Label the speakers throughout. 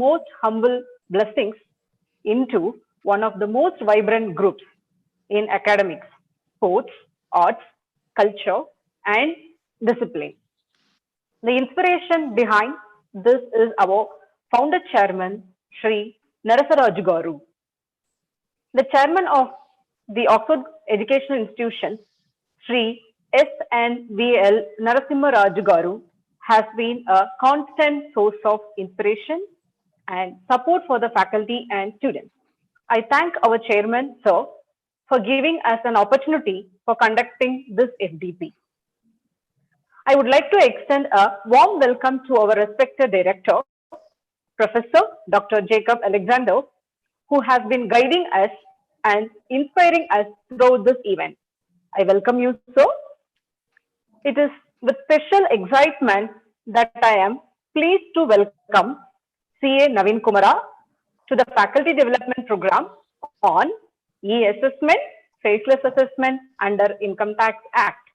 Speaker 1: most humble blessings into one of the most vibrant groups in academics, sports, arts, culture, and discipline. The inspiration behind this is our founder chairman, Sri Narasaraju Garu. The chairman of the Oxford Educational Institution, Sri SNVL Narasimha Raju Garu, has been a constant source of inspiration and support for the faculty and students. I thank our chairman, sir, for giving us an opportunity for conducting this FDP. I would like to extend a warm welcome to our respected director, Professor Dr. Jacob Alexander, who has been guiding us and inspiring us throughout this event. I welcome you, sir. It is with special excitement that I am pleased to welcome CA Naveen Kumara to the Faculty Development Program on e-assessment, faceless assessment under Income Tax Act.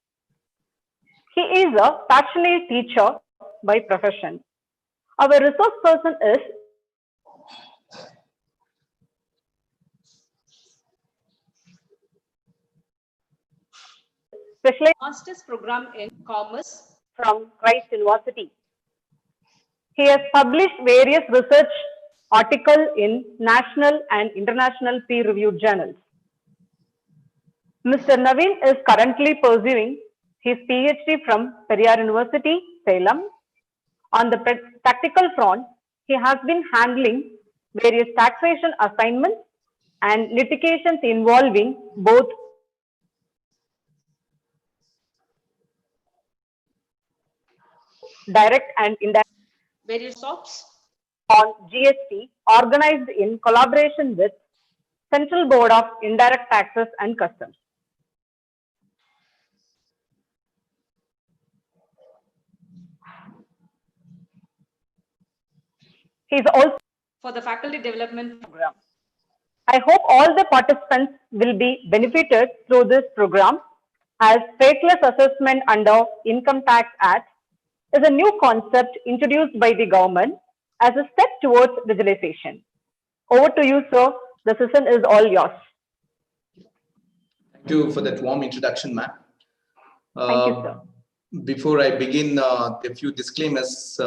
Speaker 1: He is a passionate teacher by profession. Our resource person is specialized master's program in commerce from Christ University. He has published various research articles in national and international peer-reviewed journals. Mr. Naveen is currently pursuing his PhD from Periyar University, Salem. On the practical front, he has been handling various taxation assignments and litigations involving both direct and indirect various SOPs on GST organized in collaboration with Central Board of Indirect Taxes and Customs. He is also for the Faculty Development Program. I hope all the participants will be benefited through this program, as faceless assessment under Income Tax Act is a new concept introduced by the government as a step towards digitalization. Over to you, sir. The session is all yours.
Speaker 2: Thank you for that warm introduction, ma'am.
Speaker 1: Thank you, sir.
Speaker 2: Before I begin, a few disclaimers.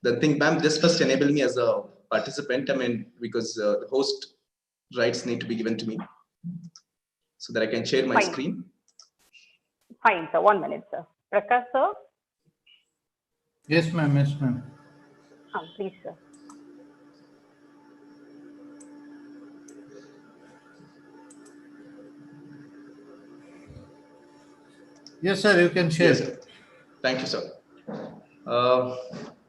Speaker 2: The thing, ma'am, just first enable me as a participant. I mean, because the host rights need to be given to me so that I can share my screen.
Speaker 1: Fine, sir. 1 minute, sir. Prakash, sir.
Speaker 3: Yes, ma'am. Yes, ma'am.
Speaker 1: Please, sir.
Speaker 3: Yes, sir. You can share.
Speaker 2: Yes, sir. Thank you, sir.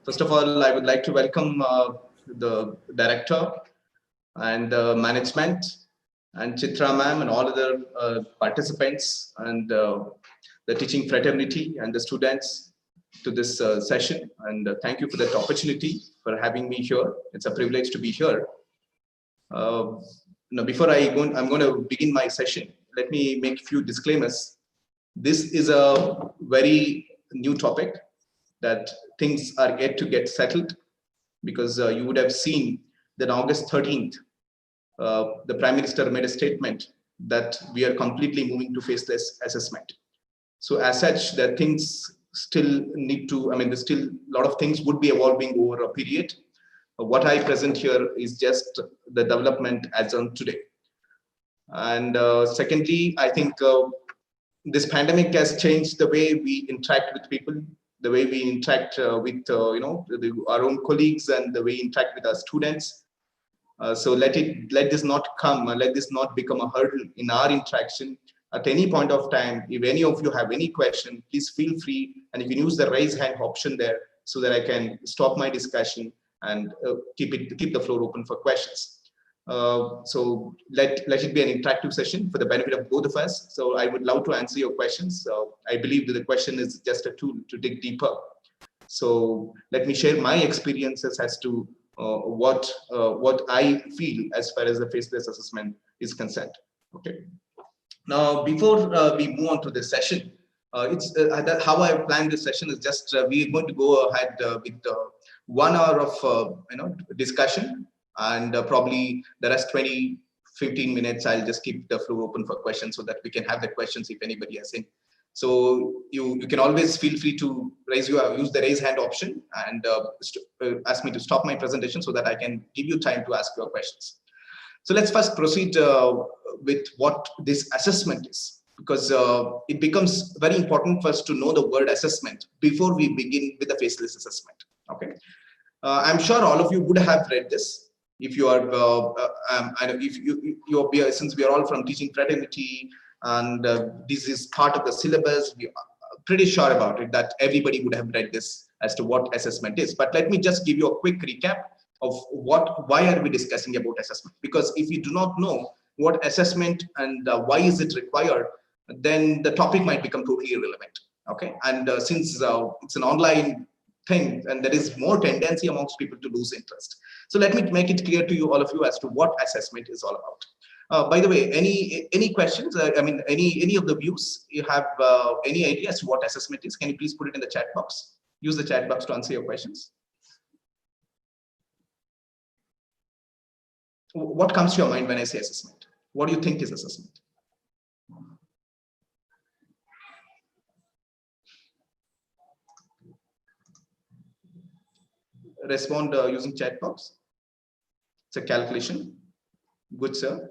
Speaker 2: First of all, I would like to welcome the director and management and Chitra ma'am and all other participants and the teaching fraternity and the students to this session. And thank you for that opportunity for having me here. It's a privilege to be here. Now, before I'm going to begin my session, let me make a few disclaimers. This is a very new topic that things are yet to get settled, because you would have seen that August 13th, the Prime Minister made a statement that we are completely moving to faceless assessment. So as such, that things still need to, I mean, there's still a lot of things would be evolving over a period. What I present here is just the development as on today. And secondly, I think this pandemic has changed the way we interact with people, the way we interact with our own colleagues, and the way we interact with our students. So let this not become a hurdle in our interaction. At any point of time, if any of you have any question, please feel free, and you can use the raise hand option there so that I can stop my discussion and keep the floor open for questions. So let it be an interactive session for the benefit of both of us. So I would love to answer your questions. I believe that the question is just a tool to dig deeper. So let me share my experiences as to what I feel as far as the faceless assessment is concerned. Okay. Now, before we move on to the session, how I planned this session is just we are going to go ahead with 1 hour of discussion, and probably the rest 15 minutes I'll just keep the floor open for questions, so that we can have the questions if anybody has any. So you can always feel free to use the raise hand option, and ask me to stop my presentation so that I can give you time to ask your questions. So let's first proceed with what this assessment is, because it becomes very important for us to know the word assessment before we begin with the faceless assessment. Okay, I'm sure all of you would have read this. If you are, if you are, since we are all from teaching fraternity, and this is part of the syllabus, we are pretty sure about it that everybody would have read this as to what assessment is. But let me just give you a quick recap of why are we discussing about assessment. Because if you do not know what assessment and why is it required, then the topic might become totally irrelevant. Okay, and since it's an online thing, and there is more tendency amongst people to lose interest. So let me make it clear to you, all of you, as to what assessment is all about. By the way, any questions? I mean, any of the views you have, any idea as to what assessment is? Can you please put it in the chat box? Use the chat box to answer your questions. What comes to your mind when I say assessment? What do you think is assessment? Respond using chat box. It's a calculation. Good, sir.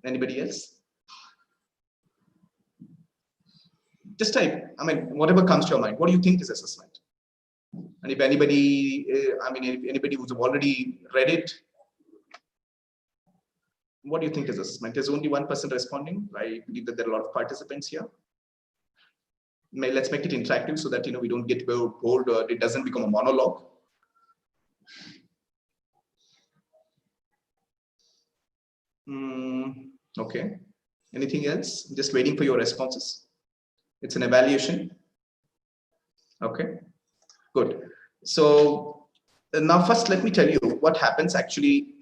Speaker 2: Anybody else? Just type, I mean, whatever comes to your mind. What do you think is assessment? And if anybody, if anybody who's already read it, what do you think is assessment? There's only one person responding. I believe that there are a lot of participants here. Let's make it interactive so that we don't get bored, it doesn't become a monologue. Okay. Anything else? Just waiting for your responses. It's an evaluation. Okay, good. So now first let me tell you what happens actually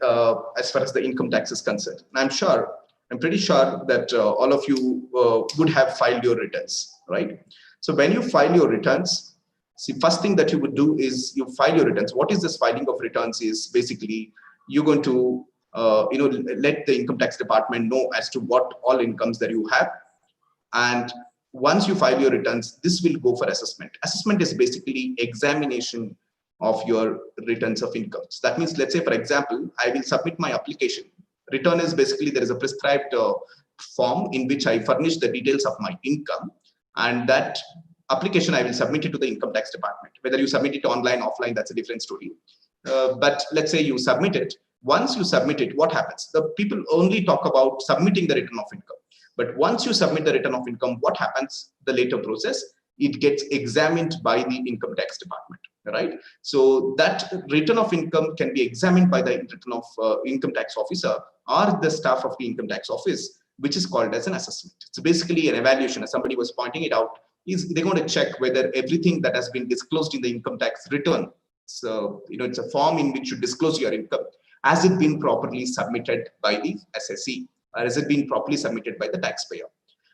Speaker 2: as far as the income tax is concerned. I'm pretty sure that all of you would have filed your returns, right? So when you file your returns, see, first thing that you would do is you file your returns. What is this filing of returns? Is basically you're going to let the income tax department know as to what all incomes that you have. And once you file your returns, this will go for assessment. Assessment is basically examination of your returns of incomes. That means, let's say, for example, I will submit my application. Return is basically, there is a prescribed form in which I furnish the details of my income, and that application I will submit it to the income tax department. Whether you submit it online, offline, that's a different story. But let's say you submit it. Once you submit it, what happens? The people only talk about submitting the return of income. But once you submit the return of income, what happens? The later process, it gets examined by the income tax department, right? So that return of income can be examined by the return of income tax officer or the staff of the income tax office, which is called as an assessment. It's basically an evaluation, as somebody was pointing it out. They're going to check whether everything that has been disclosed in the income tax return, so it's a form in which you disclose your income, has it been properly submitted by the SSE, or has it been properly submitted by the taxpayer?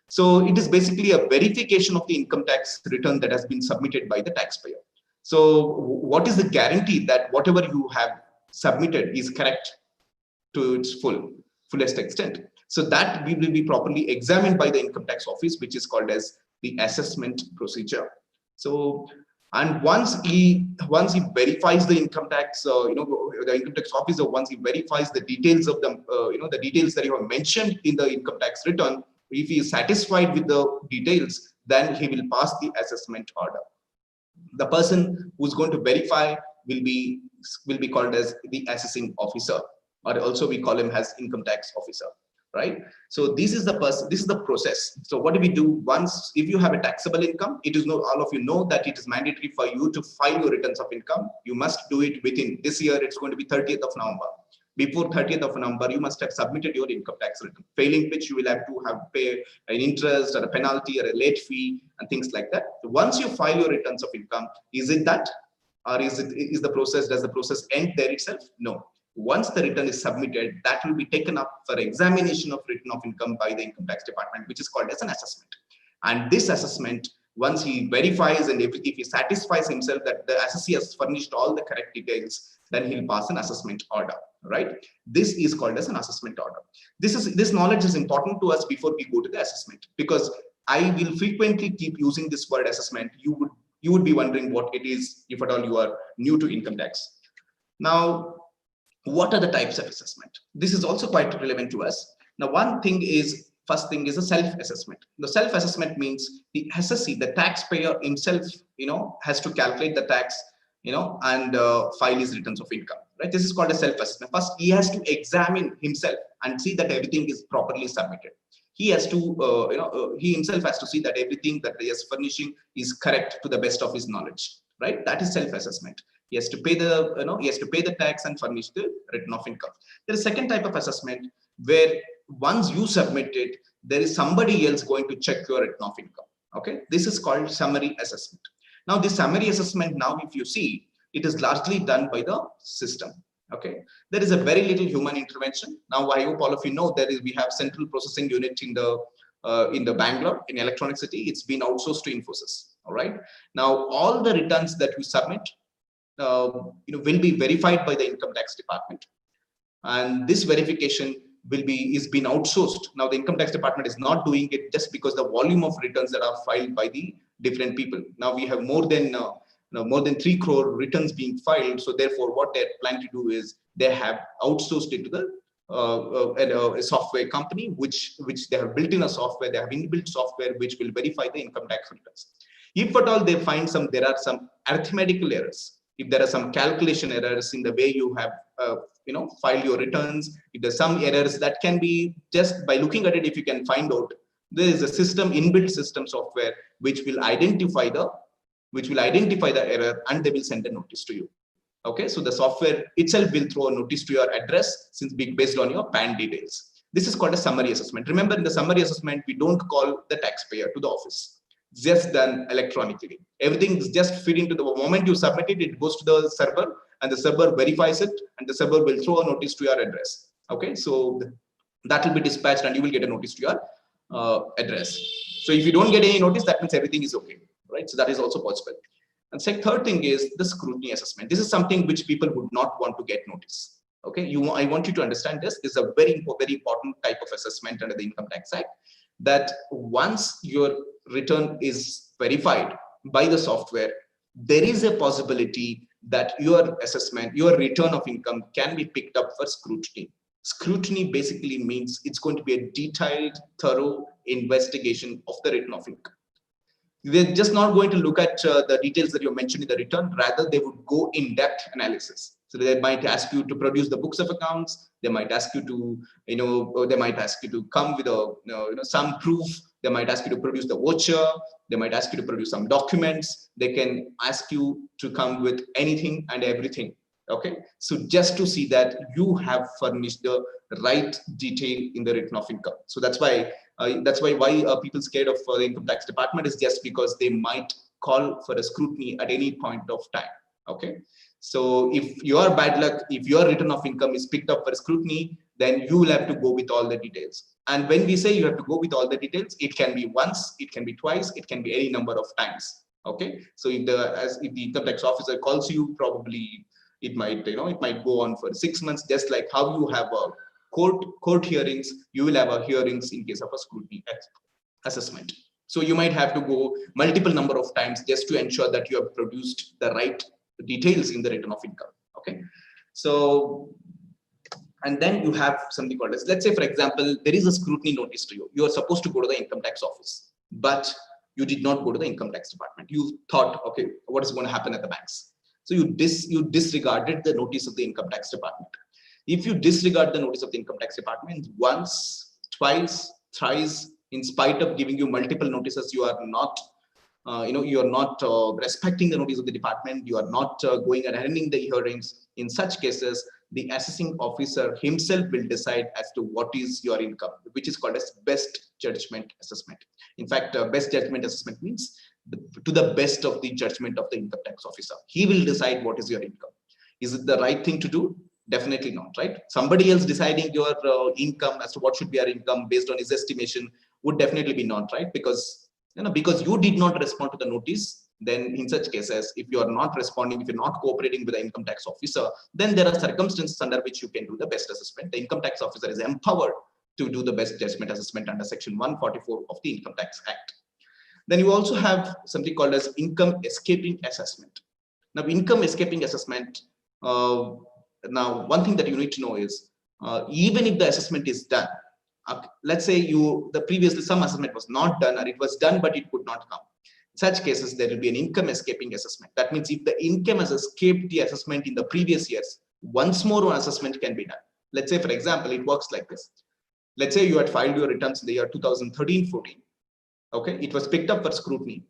Speaker 2: So it is basically a verification of the income tax return that has been submitted by the taxpayer. So what is the guarantee that whatever you have submitted is correct to its fullest extent? So that we will be properly examined by the income tax office, which is called as the assessment procedure. So, and once he verifies the income tax, the income tax officer, once he verifies the details of them, the details that you have mentioned in the income tax return, if he is satisfied with the details, then he will pass the assessment order. The person who's going to verify will be called as the assessing officer, or also we call him as income tax officer, right? So this is the person, this is the process. So what do we do? Once, if you have a taxable income, it is all of you know that it is mandatory for you to file your returns of income. You must do it within this year. It's going to be 30th of November. Before 30th of November, you must have submitted your income tax return, failing which you will have to pay an interest or a penalty or a late fee and things like that. So once you file your returns of income, is it that, or does the process end there itself? No. Once the return is submitted, that will be taken up for examination of return of income by the income tax department, which is called as an assessment. And this assessment Once he verifies and if he satisfies himself that the assessee has furnished all the correct details, then he'll pass an assessment order, right? This is called as an assessment order. This knowledge is important to us before we go to the assessment, because I will frequently keep using this word assessment. You would be wondering what it is if at all you are new to income tax. Now, what are the types of assessment? This is also quite relevant to us. Now, first thing is a self-assessment. The self-assessment means the assessee, the taxpayer himself, has to calculate the tax, and file his returns of income, right? This is called a self-assessment. First, he has to examine himself and see that everything is properly submitted. He has to, he himself has to see that everything that he is furnishing is correct to the best of his knowledge, right? That is self-assessment. He has to pay the tax and furnish the return of income. There is a second type of assessment where once you submit it, there is somebody else going to check your return of income. Okay, this is called summary assessment. Now, this summary assessment, now if you see, it is largely done by the system. Okay, there is a very little human intervention. Now, I hope all of you know we have central processing unit in the Bangalore in Electronic City. It's been outsourced to Infosys. All right. Now, all the returns that we submit, will be verified by the income tax department, and this verification is being outsourced. Now, the income tax department is not doing it just because the volume of returns that are filed by the different people. Now we have more than 3 crore returns being filed. So therefore, what they're planning to do is they have outsourced it to the a software company, which they have built in a software. They have inbuilt software which will verify the income tax returns. If at all they find there are some arithmetical errors, if there are some calculation errors in the way you have filed your returns, if there's some errors that can be just by looking at it, if you can find out, there is a inbuilt system software which will identify the error, and they will send a notice to you. Okay, so the software itself will throw a notice to your address based on your PAN details. This is called a summary assessment. Remember, in the summary assessment, we don't call the taxpayer to the office. It's just done electronically. Everything is just fed into the moment you submit it, it goes to the server, and the server verifies it, and the server will throw a notice to your address. Okay, so that will be dispatched, and you will get a notice to your address. So if you don't get any notice, that means everything is okay, right? So that is also possible. And third thing is the scrutiny assessment. This is something which people would not want to get notice. Okay, I want you to understand this. This is a very important type of assessment under the Income Tax Act, that once your return is verified by the software, there is a possibility that your assessment, your return of income can be picked up for scrutiny. Scrutiny basically means it's going to be a detailed, thorough investigation of the return of income. They're just not going to look at the details that you mentioned in the return. Rather, they would go in-depth analysis. So they might ask you to produce the books of accounts. They might ask you to, they might ask you to come with some proof. They might ask you to produce the voucher. They might ask you to produce some documents. They can ask you to come with anything and everything. Okay, so just to see that you have furnished the right detail in the return of income. So that's why people scared of the income tax department is just because they might call for a scrutiny at any point of time. Okay, so if your bad luck, if your return of income is picked up for scrutiny, then you will have to go with all the details. And when we say you have to go with all the details, it can be once, it can be twice, it can be any number of times. Okay, so if the income tax officer calls you, probably it might go on for 6 months. Just like how you have a court hearings, you will have a hearings in case of a scrutiny assessment. So you might have to go multiple number of times just to ensure that you have produced the right details in the return of income. Okay, so and then you have something called as, let's say for example, there is a scrutiny notice to you. You are supposed to go to the income tax office, but you did not go to the income tax department. You thought, okay, what is going to happen at the banks? So you disregarded the notice of the income tax department. If you disregard the notice of the income tax department once, twice, thrice, in spite of giving you multiple notices, you are not, you are not respecting the notice of the department. You are not going and attending the hearings. In such cases, the assessing officer himself will decide as to what is your income, which is called as best judgment assessment. In fact, best judgment assessment means to the best of the judgment of the income tax officer. He will decide what is your income. Is it the right thing to do? Definitely not, right? Somebody else deciding your income as to what should be your income based on his estimation would definitely be not right, because because you did not respond to the notice. Then in such cases, if you are not responding, if you're not cooperating with the income tax officer, then there are circumstances under which you can do the best assessment. The income tax officer is empowered to do the best judgment assessment under section 144 of the Income Tax Act. Then you also have something called as income escaping assessment. Now, income escaping assessment, now one thing that you need to know is, even if the assessment is done, let's say previously some assessment was not done, or it was done but it could not come. In such cases, there will be an income escaping assessment. That means if the income has escaped the assessment in the previous years, once more one assessment can be done. Let's say, for example, it works like this. Let's say you had filed your returns in the year 2013-14. Okay, it was picked up for scrutiny.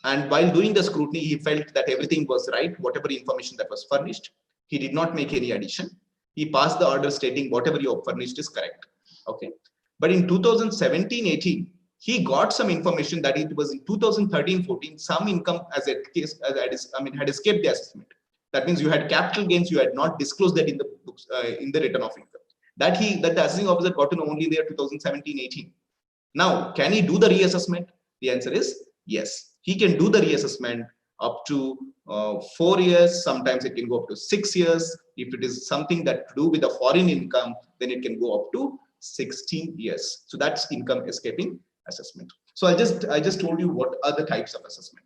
Speaker 2: And while doing the scrutiny, he felt that everything was right, whatever information that was furnished. He did not make any addition. He passed the order stating whatever you have furnished is correct. Okay. But in 2017-18, he got some information that it was in 2013-14, some income had escaped the assessment. That means you had capital gains, you had not disclosed that in the books, in the return of income. That the assessing officer got to know only there 2017-18. Now, can he do the reassessment? The answer is yes. He can do the reassessment up to 4 years. Sometimes it can go up to 6 years. If it is something that to do with the foreign income, then it can go up to 16 years. So that's income escaping assessment. So I just told you what are the types of assessment.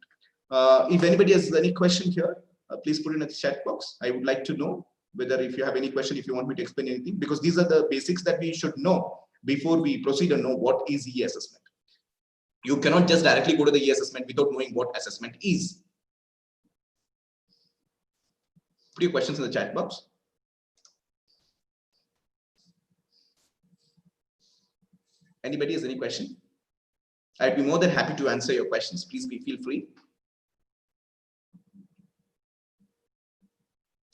Speaker 2: If anybody has any question here, please put in the chat box. I would like to know whether if you have any question, if you want me to explain anything, because these are the basics that we should know before we proceed and know what is e-assessment. You cannot just directly go to the e-assessment without knowing what assessment is. Put your questions in the chat box. Anybody has any question? I'd be more than happy to answer your questions. Please feel free.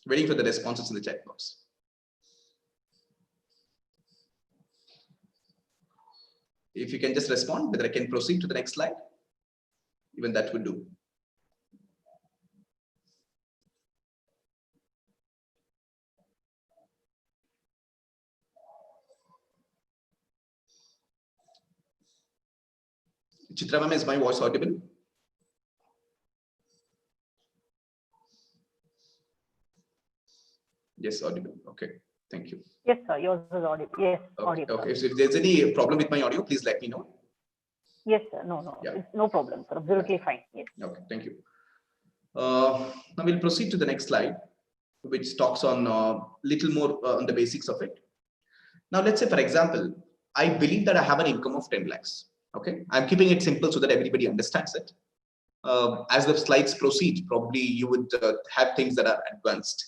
Speaker 2: Waiting for the responses in the chat box. If you can just respond, whether I can proceed to the next slide, even that would do. Chitra ma'am, is my voice audible? Yes, audible. Okay, thank you.
Speaker 1: Yes, sir. Yours is audible. Yes,
Speaker 2: okay,
Speaker 1: audible.
Speaker 2: Okay, so if there's any problem with my audio, please let me know.
Speaker 1: Yes, sir. No. Yeah. It's no problem, sir. Absolutely fine. Yes.
Speaker 2: Okay, thank you. Now we'll proceed to the next slide, which talks on little more on the basics of it. Now, let's say, for example, I believe that I have an income of 10 lakhs. Okay, I'm keeping it simple so that everybody understands it. As the slides proceed, probably you would have things that are advanced.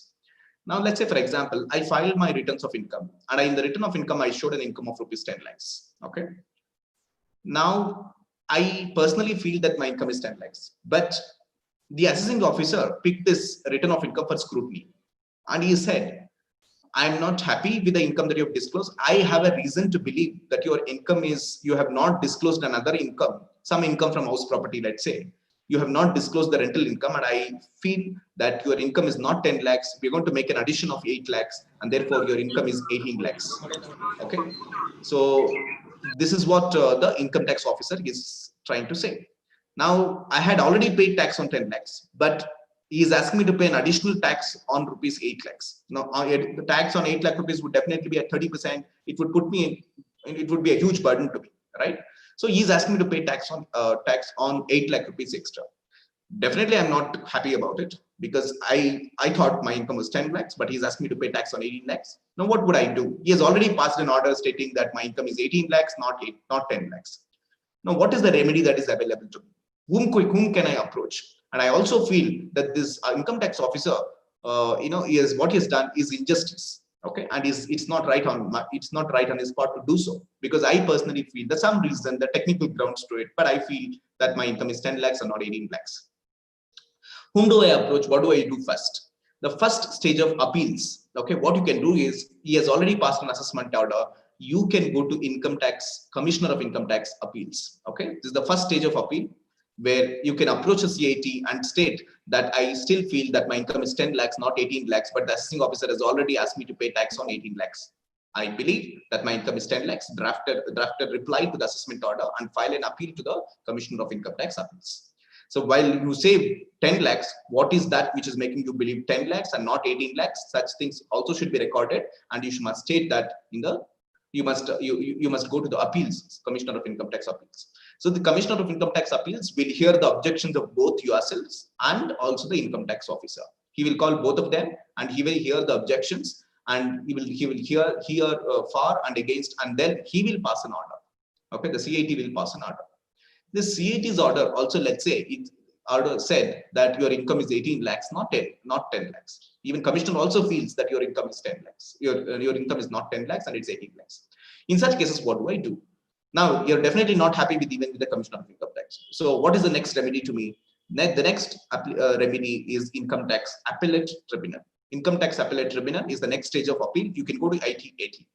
Speaker 2: Now, let's say, for example, I filed my returns of income, and in the return of income, I showed an income of rupees 10 lakhs. Okay. Now, I personally feel that my income is 10 lakhs, but the assessing officer picked this return of income for scrutiny, and he said, I'm not happy with the income that you have disclosed. I have a reason to believe that your income is, you have not disclosed another income, some income from house property, let's say. You have not disclosed the rental income, and I feel that your income is not 10 lakhs. We're going to make an addition of 8 lakhs, and therefore your income is 18 lakhs. Okay. So this is what the income tax officer is trying to say. Now, I had already paid tax on 10 lakhs, but he is asking me to pay an additional tax on rupees 8 lakhs. Now, the tax on 8 lakh rupees would definitely be at 30%. It would put me in, it would be a huge burden to me, right? So he's asking me to pay tax on 8 lakh rupees extra. Definitely, I'm not happy about it because I thought my income was 10 lakhs, but he's asking me to pay tax on 18 lakhs. Now, what would I do? He has already passed an order stating that my income is 18 lakhs, not 10 lakhs. Now, what is the remedy that is available to me? Whom can I approach? And I also feel that this income tax officer, what he has done is injustice. Okay, and it's not right on his part to do so, because I personally feel that some reason, the technical grounds to it, but I feel that my income is 10 lakhs and not 18 lakhs. Whom do I approach? What do I do first? The first stage of appeals. Okay, what you can do is, he has already passed an assessment order. You can go to income tax, commissioner of income tax appeals. Okay, this is the first stage of appeal, where you can approach a CIT and state that I still feel that my income is 10 lakhs, not 18 lakhs, but the assessing officer has already asked me to pay tax on 18 lakhs. I believe that my income is 10 lakhs, drafted reply to the assessment order and file an appeal to the Commissioner of Income Tax Appeals. So while you say 10 lakhs, what is that which is making you believe 10 lakhs and not 18 lakhs? Such things also should be recorded, and you must state that in the you must go to the appeals, Commissioner of Income Tax Appeals. So the Commissioner of Income Tax Appeals will hear the objections of both yourselves and also the income tax officer. He will call both of them and he will hear the objections, and he will hear for and against, and then he will pass an order. Okay, the CIT will pass an order. This CIT's order also, let's say it order said that your income is 18 lakhs, not 10 lakhs. Even Commissioner also feels that your income is 10 lakhs. Your income is not 10 lakhs and it's 18 lakhs. In such cases, what do I do? Now, you're definitely not happy with even with the Commissioner of Income Tax. So what is the next remedy to me? The next remedy is Income Tax Appellate Tribunal. Income Tax Appellate Tribunal is the next stage of appeal. You can go to ITAT.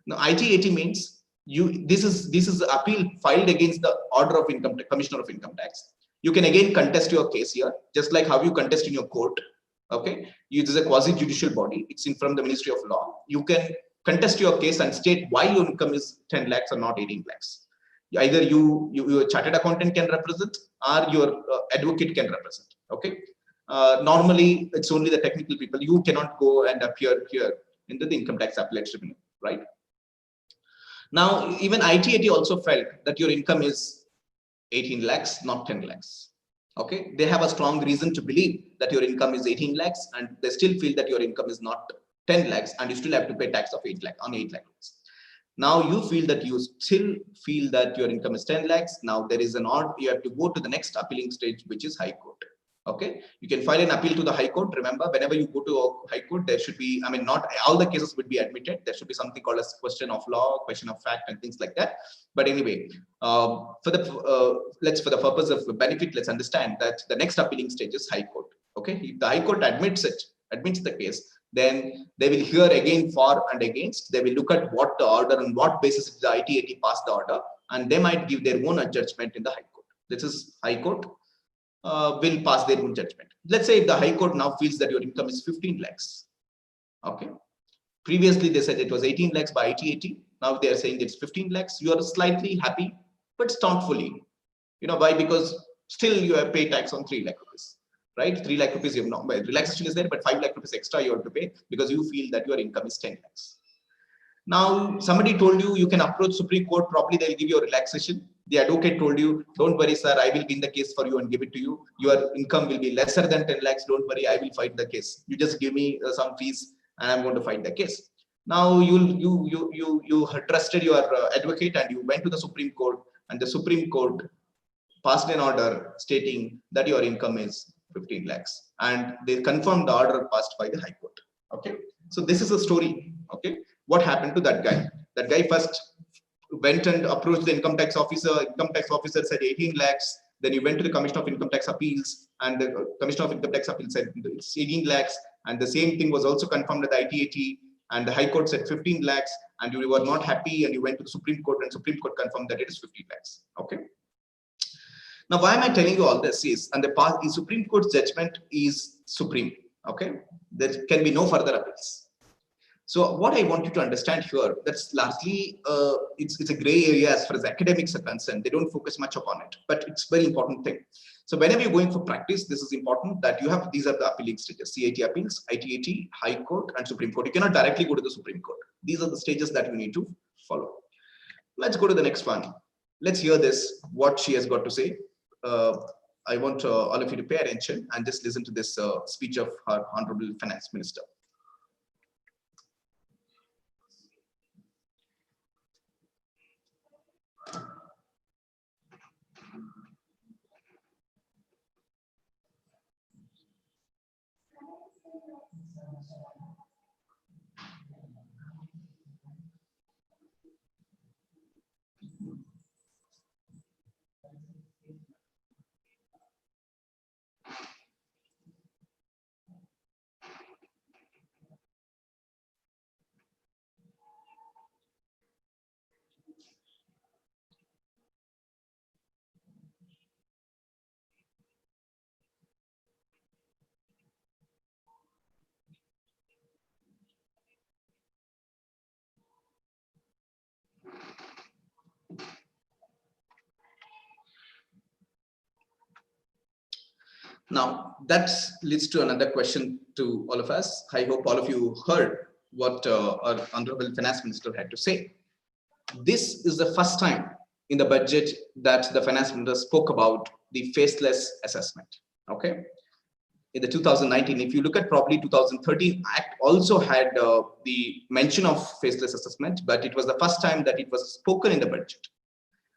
Speaker 2: Now, ITAT means this is appeal filed against the order of Commissioner of Income Tax. You can again contest your case here, just like how you contest in your court. Okay, this is a quasi judicial body. It's in from the Ministry of Law. You can contest your case and state why your income is 10 lakhs or not 18 lakhs. Either your chartered accountant can represent or your advocate can represent. Okay, normally it's only the technical people. You cannot go and appear here into the Income Tax Appellate Tribunal, right? Now, even ITAT also felt that your income is 18 lakhs, not 10 lakhs. Okay, they have a strong reason to believe that your income is 18 lakhs, and they still feel that your income is not 10 lakhs, and you still have to pay tax of 8 lakh on 8 lakhs. Now you feel that you still feel that your income is 10 lakhs. Now there is an order. You have to go to the next appealing stage, which is High Court. Okay, you can file an appeal to the High Court. Remember, whenever you go to a High Court, there should be, I mean, not all the cases would be admitted. There should be something called as question of law, question of fact, and things like that. But anyway, for the purpose of benefit, let's understand that the next appealing stage is High Court. Okay, if the High Court admits the case, then they will hear again for and against. They will look at what the order and what basis the ITAT passed the order, and they might give their own judgment in the High Court. This is High Court. Will pass their own judgment. Let's say if the High Court now feels that your income is 15 lakhs. Okay. Previously, they said it was 18 lakhs by ITAT. Now they are saying it's 15 lakhs. You are slightly happy, but not fully. You know why? Because still you have paid tax on 3 lakh rupees, right? 3 lakh rupees you have not. Well, relaxation is there, but 5 lakh rupees extra you have to pay because you feel that your income is 10 lakhs. Now, somebody told you can approach Supreme Court, probably they'll give you a relaxation. The advocate told you, don't worry, sir, I will win the case for you and give it to you. Your income will be lesser than 10 lakhs. Don't worry, I will fight the case. You just give me some fees and I'm going to fight the case. Now, you trusted your advocate and you went to the Supreme Court, and the Supreme Court passed an order stating that your income is 15 lakhs. And they confirmed the order passed by the High Court. Okay. So this is a story. Okay. What happened to that guy? That guy first went and approached the income tax officer. Income tax officer said 18 lakhs. Then he went to the Commissioner of Income Tax Appeals, and the Commissioner of Income Tax Appeals said it's 18 lakhs. And the same thing was also confirmed at the ITAT, and the High Court said 15 lakhs. And you were not happy, and you went to the Supreme Court, and Supreme Court confirmed that it is 15 lakhs. Okay. Now, why am I telling you all this is, and the Supreme Court's judgment is supreme. Okay, there can be no further appeals. So what I want you to understand here, that's largely, it's a gray area as far as academics are concerned. They don't focus much upon it, but it's a very important thing. So whenever you're going for practice, this is important that you have, these are the appealing stages: CIT appeals, ITAT, High Court, and Supreme Court. You cannot directly go to the Supreme Court. These are the stages that you need to follow. Let's go to the next one. Let's hear this, what she has got to say. I want all of you to pay attention and just listen to this speech of our Honorable Finance Minister. Now, that leads to another question to all of us. I hope all of you heard what our Honorable Finance Minister had to say. This is the first time in the budget that the Finance Minister spoke about the faceless assessment. Okay. In the 2019, if you look at probably 2013 Act also had the mention of faceless assessment, but it was the first time that it was spoken in the budget.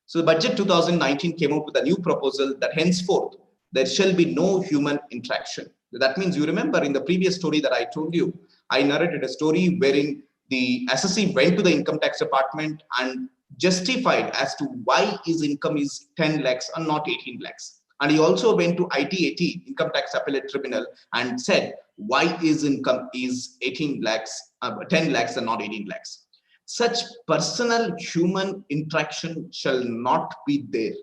Speaker 2: So the budget 2019 came out with a new proposal that henceforth there shall be no human interaction. That means, you remember in the previous story that I told you, I narrated a story wherein the assessee went to the income tax department and justified as to why his income is 10 lakhs and not 18 lakhs. And he also went to ITAT, Income Tax Appellate Tribunal, and said why his income is 18 lakhs, 10 lakhs and not 18 lakhs. Such personal human interaction shall not be there,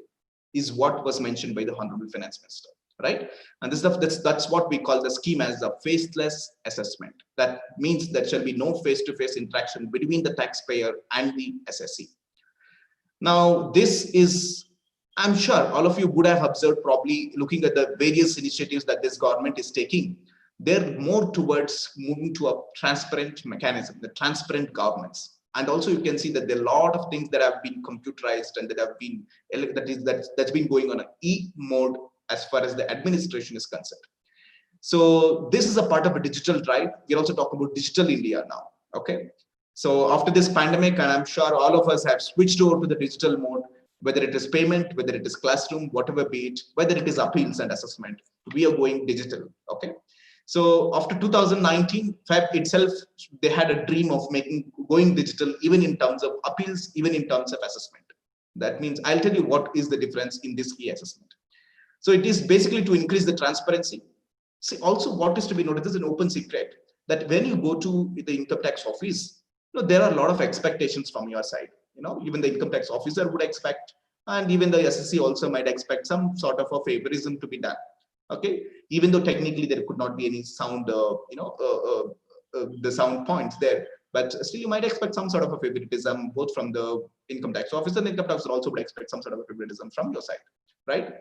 Speaker 2: is what was mentioned by the Honorable Finance Minister, right? And that's what we call the scheme as the faceless assessment. That means there shall be no face-to-face interaction between the taxpayer and the assessee. Now, this is, I'm sure all of you would have observed, probably looking at the various initiatives that this government is taking, they're more towards moving to a transparent mechanism, the transparent governance. And also you can see that there are a lot of things that have been computerized and that have been, that's been going on an e-mode as far as the administration is concerned. So this is a part of a digital drive. We're also talking about digital India now, okay? So after this pandemic, and I'm sure all of us have switched over to the digital mode, whether it is payment, whether it is classroom, whatever be it, whether it is appeals and assessment, we are going digital, okay? So after 2019, FAB itself, they had a dream of going digital, even in terms of appeals, even in terms of assessment. That means I'll tell you what is the difference in this e-assessment. So it is basically to increase the transparency. See, also what is to be noted, this is an open secret, that when you go to the income tax office, there are a lot of expectations from your side. Even the income tax officer would expect, and even the SSC also might expect some sort of a favorism to be done. Okay, even though technically there could not be any sound, the sound points there, but still you might expect some sort of a favoritism both from the income tax officer, and the income tax officer also would expect some sort of a favoritism from your side, right?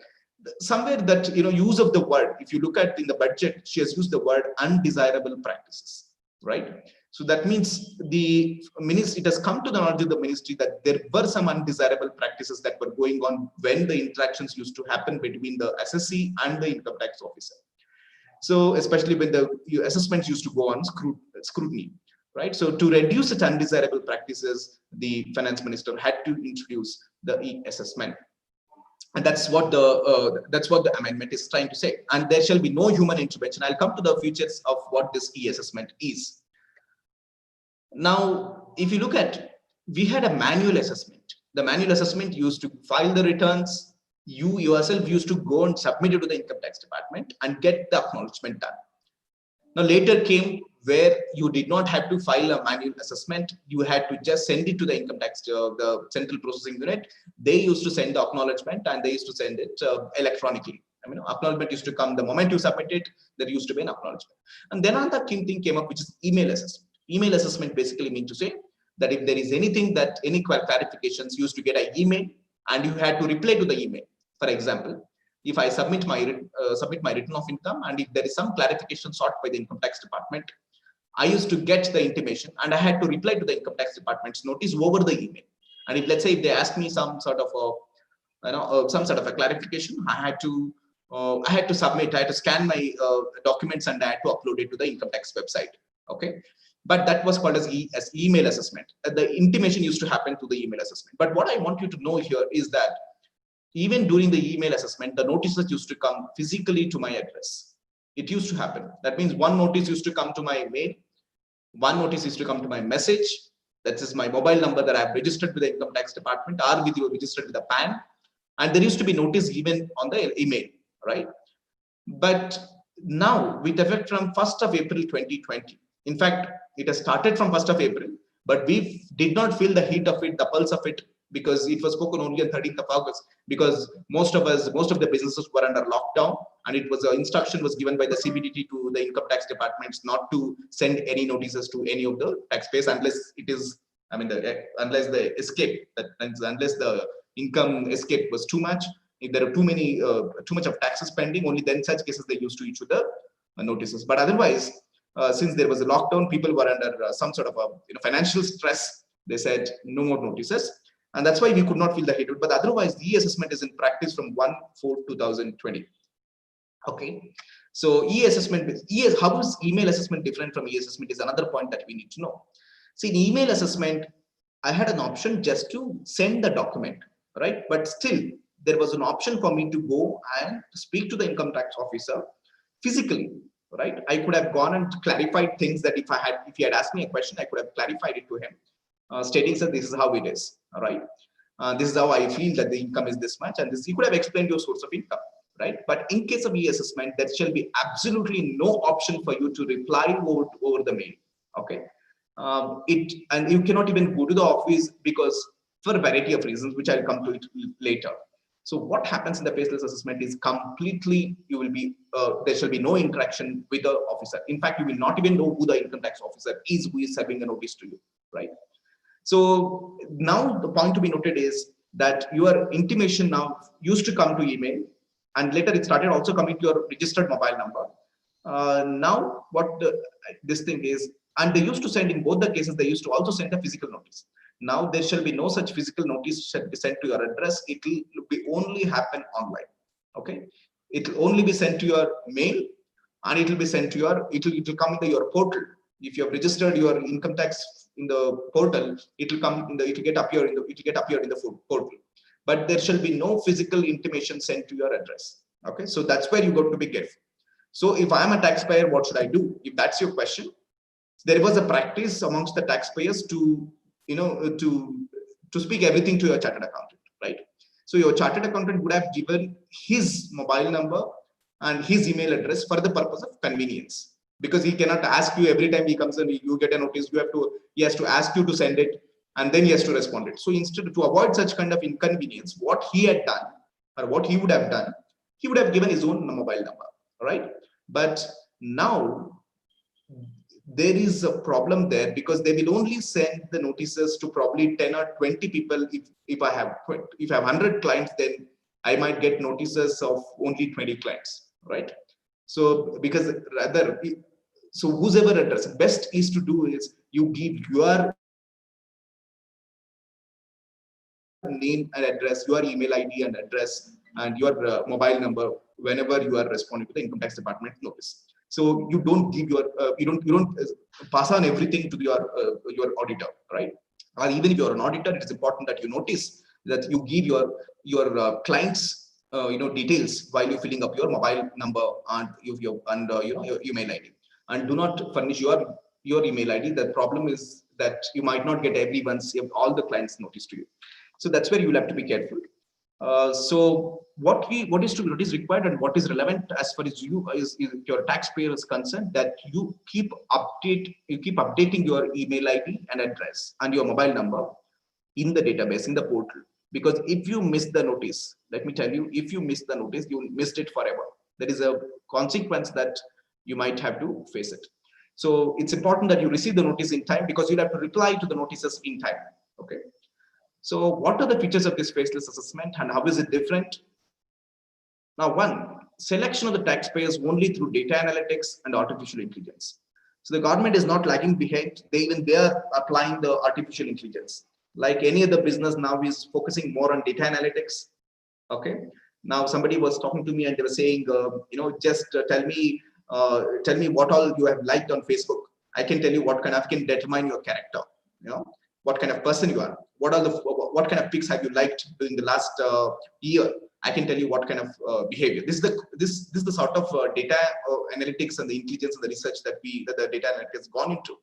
Speaker 2: Somewhere that use of the word, if you look at in the budget, she has used the word undesirable practices, right? So that means the ministry, it has come to the knowledge of the ministry that there were some undesirable practices that were going on when the interactions used to happen between the SSC and the income tax officer. So especially when the assessments used to go on scrutiny, right? So to reduce such undesirable practices, the finance minister had to introduce the e-assessment. And that's what the amendment is trying to say. And there shall be no human intervention. I'll come to the features of what this e-assessment is. Now, if you look at, we had a manual assessment. The manual assessment used to file the returns. You yourself used to go and submit it to the income tax department and get the acknowledgement done. Now, later came where you did not have to file a manual assessment. You had to just send it to the income tax, the central processing unit. They used to send the acknowledgement and they used to send it electronically. Acknowledgement used to come the moment you submit it. There used to be an acknowledgement. And then another thing came up, which is email assessment. Email assessment basically means to say that if there is anything that any clarifications, you used to get an email and you had to reply to the email. For example, if I submit my return of income and if there is some clarification sought by the income tax department, I used to get the intimation and I had to reply to the income tax department's notice over the email. And if, let's say, if they ask me some sort of a clarification, I had to submit, I had to scan my documents and I had to upload it to the income tax website. Okay. But that was called as email assessment. The intimation used to happen to the email assessment. But what I want you to know here is that even during the email assessment, the notices used to come physically to my address. It used to happen. That means one notice used to come to my mail, one notice used to come to my message. That is my mobile number that I have registered with the income tax department or with you registered with the PAN. And there used to be notice given on the email, right? But now, with effect from 1st of April 2020, in fact, it has started from 1st of April, but we did not feel the heat of it, the pulse of it, because it was spoken only on 13th of August, because most of the businesses were under lockdown, and it was an instruction was given by the CBDT to the income tax departments not to send any notices to any of the taxpayers unless it is, unless the escape, unless the income escape was too much, If there are too much of taxes pending, only then such cases they used to issue the notices. But otherwise, since there was a lockdown, people were under some sort of a financial stress. They said no more notices, and that's why we could not feel the heat. But otherwise, the e-assessment is in practice from 1/4/2020. Okay, so e-assessment, how is email assessment different from e-assessment is another point that we need to know. See, in email assessment, I had an option just to send the document, right? But still, there was an option for me to go and speak to the income tax officer physically, right? I could have gone and clarified things that if he had asked me a question, I could have clarified it to him, stating that this is how it is, all right? This is how I feel that the income is this much, and this, you could have explained your source of income, right? But in case of e-assessment, there shall be absolutely no option for you to reply over the mail, okay? And you cannot even go to the office because for a variety of reasons, which I'll come to it later. So what happens in the faceless assessment is completely, you will be, there shall be no interaction with the officer. In fact, you will not even know who the income tax officer is who is serving a notice to you, right? So now the point to be noted is that your intimation now used to come to email, and later it started also coming to your registered mobile number. Now what this thing is, and they used to send, in both the cases, they used to also send a physical notice. Now there shall be no such physical notice shall be sent to your address. It will be only happen online. Okay, it will only be sent to your mail, and it will be sent to your, it will come into your portal. If you have registered your income tax in the portal, it will come in the, it will get appeared in the portal. But there shall be no physical intimation sent to your address. Okay, so that's where you got to be careful. So if I am a taxpayer, what should I do? If that's your question, there was a practice amongst the taxpayers to, to speak everything to your chartered accountant, right? So your chartered accountant would have given his mobile number and his email address for the purpose of convenience, because he cannot ask you every time he comes and you get a notice, he has to ask you to send it, and then he has to respond it. So instead, to avoid such kind of inconvenience, what he had done, or what he would have done, he would have given his own mobile number, right? But now there is a problem there, because they will only send the notices to probably 10 or 20 people. If I have 100 clients, then I might get notices of only 20 clients, right? So because rather, so whoever address, best is to do is you give your name and address, your email ID and address, and your mobile number whenever you are responding to the income tax department notice. So you don't give your you don't pass on everything to your auditor, right? Or even if you're an auditor, it is important that you notice that you give your clients details while you're filling up your mobile number and your email ID, and do not furnish your email ID. The problem is that you might not get all the clients notice to you. So that's where you will have to be careful. So what is required and what is relevant as far as you is your taxpayer is concerned, that you keep updating your email ID and address and your mobile number in the database, in the portal. Because if you miss the notice, let me tell you, if you miss the notice, you missed it forever. There is a consequence that you might have to face it. So it's important that you receive the notice in time, because you'll have to reply to the notices in time. Okay. So what are the features of this faceless assessment and how is it different? Now, one, selection of the taxpayers only through data analytics and artificial intelligence. So the government is not lagging behind. They are applying the artificial intelligence. Like any other business now is focusing more on data analytics. Okay. Now somebody was talking to me and they were saying, just tell me what all you have liked on Facebook. I can tell you what kind of, can determine your character. What kind of person you are. What kind of pics have you liked during the last year? I can tell you what kind of behavior. This is the sort of data analytics and the intelligence and the research that the data analytics has gone into.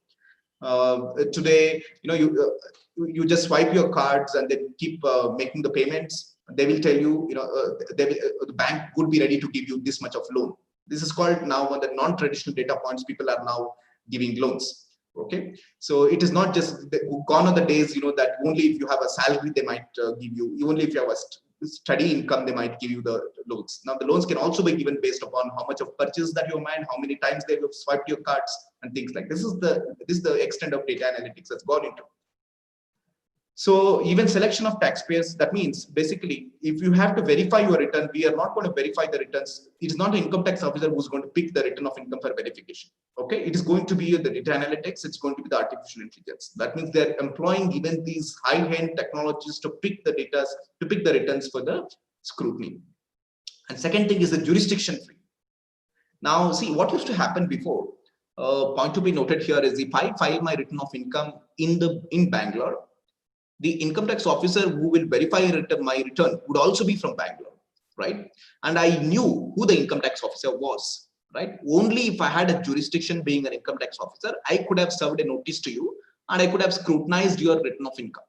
Speaker 2: Today, you just swipe your cards and then keep making the payments. They will tell you, the bank would be ready to give you this much of loan. This is called now one of the non-traditional data points. People are now giving loans. Okay, so it is not just gone are the days, that only if you have a salary they might give you. Only if you have a study income they might give you the loans. Now the loans can also be given based upon how much of purchase that you made, how many times they have swiped your cards, and things like this. Is the extent of data analytics that's gone into. So even selection of taxpayers, that means basically, if you have to verify your return, we are not going to verify the returns. It is not an income tax officer who's going to pick the return of income for verification. Okay, it is going to be the data analytics. It's going to be the artificial intelligence. That means they're employing even these high-end technologies to pick the data, to pick the returns for the scrutiny. And second thing is the jurisdiction free. Now, see what used to happen before. Point to be noted here is if I file my return of income in Bangalore, the income tax officer who will verify my return would also be from Bangalore, right? And I knew who the income tax officer was, right? Only if I had a jurisdiction being an income tax officer, I could have served a notice to you and I could have scrutinized your return of income.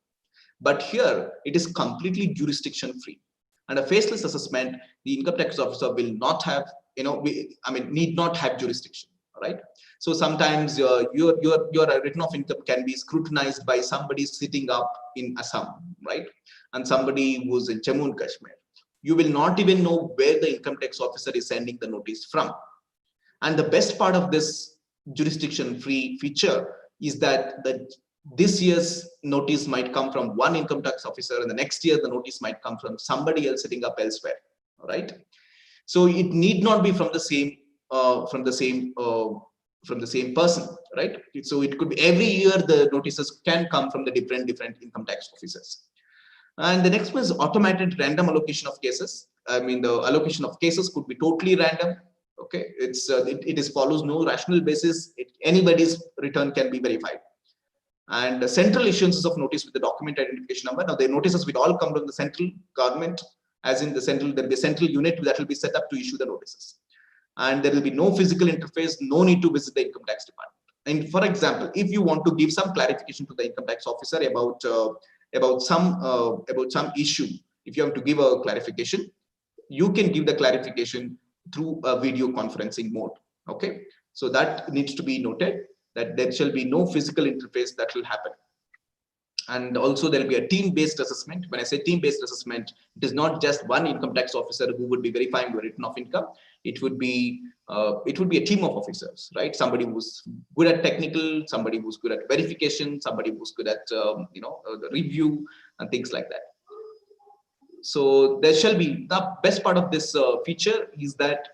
Speaker 2: But here it is completely jurisdiction free. And a faceless assessment, the income tax officer will not have, need not have jurisdiction, right? So sometimes your return of income can be scrutinized by somebody sitting up in Assam, right? And somebody who's in Jammu and Kashmir. You will not even know where the income tax officer is sending the notice from. And the best part of this jurisdiction-free feature is that this year's notice might come from one income tax officer, and the next year the notice might come from somebody else sitting up elsewhere, right? So it need not be from the same person, right? So it could be every year the notices can come from the different income tax officers. And the next one is automated random allocation of cases. I mean, the allocation of cases could be totally random. Okay, it follows no rational basis. Anybody's return can be verified. And the central issuances of notice with the document identification number. Now, the notices will all come from the central government, as in there'll be a central unit that will be set up to issue the notices. And there will be no physical interface, no need to visit the income tax department. And for example, if you want to give some clarification to the income tax officer about some issue, if you have to give a clarification, you can give the clarification through a video conferencing mode. Okay, so that needs to be noted, that there shall be no physical interface that will happen. And also there will be a team-based assessment. When I say team-based assessment, it is not just one income tax officer who would be verifying your return of income. It would be a team of officers, right? Somebody who's good at technical, somebody who's good at verification, somebody who's good at the review and things like that. So there shall be, the best part of this feature is that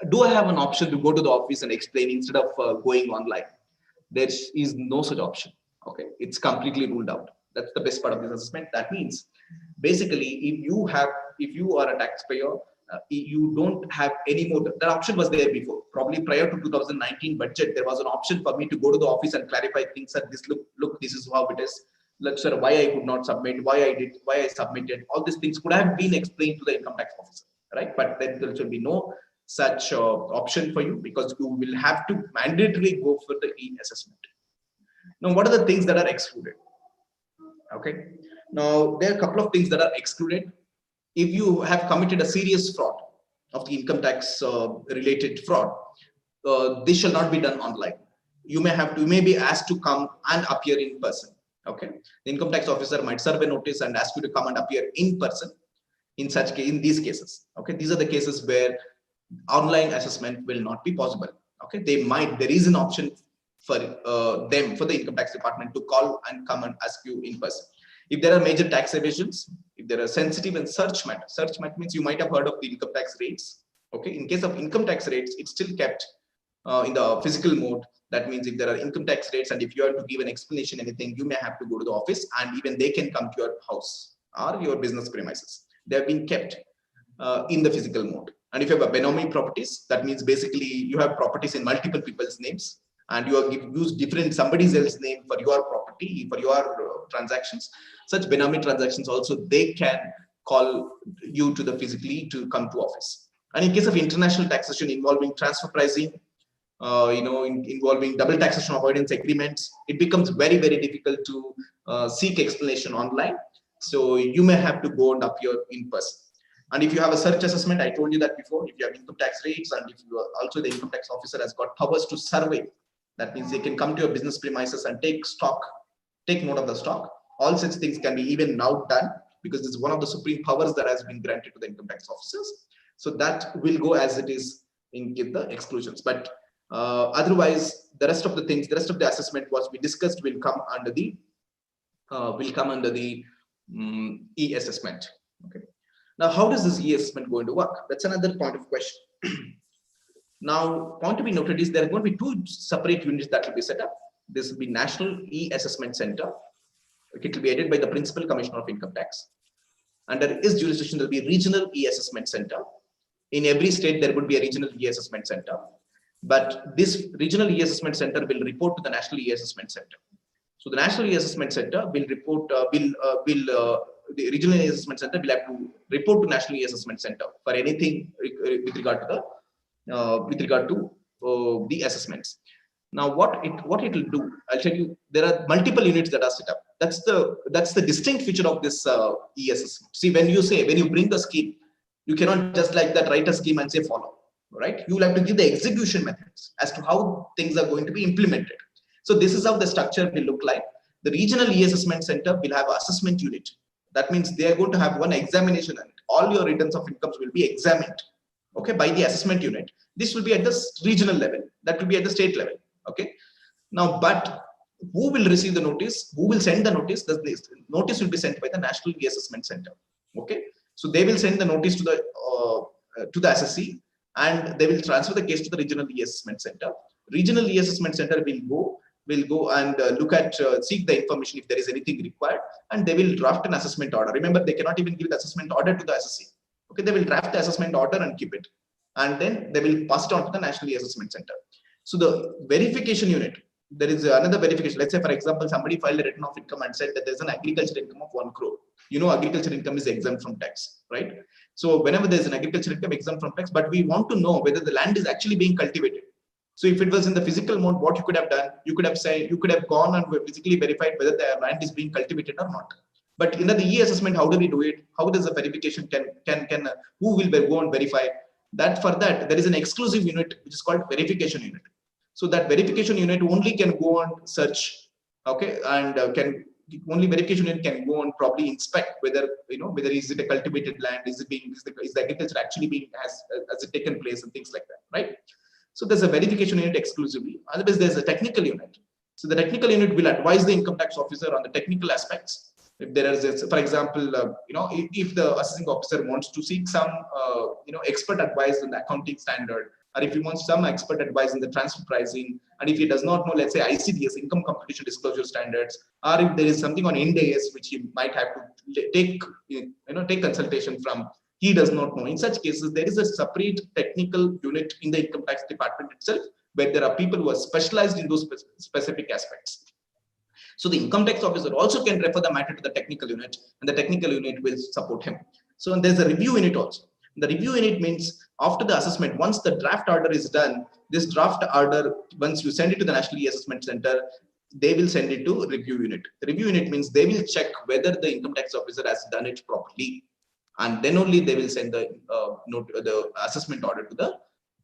Speaker 2: do I have an option to go to the office and explain instead of going online? There is no such option. Okay, it's completely ruled out. That's the best part of this assessment. That means basically, if you are a taxpayer, you don't have any more. That option was there before. Probably prior to 2019 budget, there was an option for me to go to the office and clarify things. That this look, this is how it is. Look, sir, why I could not submit, why I submitted. All these things could have been explained to the income tax officer, right? But then there should be no such option for you, because you will have to mandatorily go for the e-assessment. Now, what are the things that are excluded? Okay. Now, there are a couple of things that are excluded. If you have committed a serious fraud of the income tax related fraud, this shall not be done online. You may be asked to come and appear in person. Okay. The income tax officer might serve a notice and ask you to come and appear in person. In these cases, okay, these are the cases where online assessment will not be possible. Okay, there is an option for the income tax department to call and come and ask you in person. If there are major tax evasions, if there are sensitive and search matter means you might have heard of the income tax rates. Okay, in case of income tax rates, it's still kept in the physical mode. That means if there are income tax rates and if you have to give an explanation, anything, you may have to go to the office, and even they can come to your house or your business premises. They have been kept in the physical mode. And if you have a benami properties, that means basically you have properties in multiple people's names, and you have used different somebody else's name for your property, for your transactions. Such benami transactions also, they can call you to the physically to come to office. And in case of international taxation involving transfer pricing, involving double taxation avoidance agreements, it becomes very, very difficult to seek explanation online. So you may have to go and appear in person. And if you have a search assessment, I told you that before, if you have income tax rates, and if you are also the income tax officer has got powers to survey, that means they can come to your business premises and take note of the stock. All such things can be even now done, because this is one of the supreme powers that has been granted to the income tax officers. So that will go as it is in the exclusions. But otherwise, the rest of the assessment what we discussed will come under the will come under the e-assessment. Okay. Now, how does this e-assessment going to work? That's another point of question. Now, point to be noted is there are going to be two separate units that will be set up. This will be National E-Assessment Center. It will be headed by the Principal Commissioner of Income Tax. Under his jurisdiction, there will be Regional E-Assessment Center. In every state, there would be a Regional E-Assessment Center. But this Regional E-Assessment Center will report to the National E-Assessment Center. So the National E-Assessment Center will report, the Regional E-Assessment Center will have to report to National E-Assessment Center for anything with regard to the assessments. Now, what it will do, I'll tell you, there are multiple units that are set up. That's the distinct feature of this e-assessment. See, when you bring the scheme, you cannot just like that write a scheme and say follow, right? You will have to give the execution methods as to how things are going to be implemented. So this is how the structure will look like. The Regional E-Assessment Center will have an assessment unit. That means they are going to have one examination and all your returns of incomes will be examined, okay, by the assessment unit. This will be at the regional level. That will be at the state level, okay. Now, but who will receive the notice? Who will send the notice? The notice will be sent by the National E-Assessment Center, okay. So they will send the notice to the SSC and they will transfer the case to the Regional E-Assessment Center. Regional E-Assessment Center will go and seek the information if there is anything required, and they will draft an assessment order. Remember, they cannot even give the assessment order to the SSC. Okay, they will draft the assessment order and keep it, and then they will pass it on to the National E-Assessment Center. So the verification unit, there is another verification. Let's say, for example, somebody filed a return of income and said that there's an agriculture income of 1 crore. You know, agriculture income is exempt from tax, right? So whenever there's an agriculture income exempt from tax, but we want to know whether the land is actually being cultivated. So if it was in the physical mode, what you could have done, you could have gone and physically verified whether the land is being cultivated or not. But in the e-assessment, how do we do it? How does the verification who will go and verify? That for that, there is an exclusive unit which is called verification unit. So that verification unit only can go and search, okay, and only verification unit can go and probably inspect whether whether is it a cultivated land, is the agriculture actually has it taken place and things like that, right? So there's a verification unit exclusively. Otherwise, there's a technical unit. So the technical unit will advise the income tax officer on the technical aspects. If there is, for example, if the assessing officer wants to seek some, expert advice on the accounting standard, or if he wants some expert advice in the transfer pricing, and if he does not know, let's say ICDS, income competition disclosure standards, or if there is something on Ind AS which he might have to take consultation from, he does not know. In such cases, there is a separate technical unit in the income tax department itself, where there are people who are specialized in those specific aspects. So the income tax officer also can refer the matter to the technical unit, and the technical unit will support him. So there's a review unit also. The review unit means after the assessment, once the draft order is done, this draft order, once you send it to the National E-Assessment Center, they will send it to review unit. The review unit means they will check whether the income tax officer has done it properly, and then only they will send the assessment order to the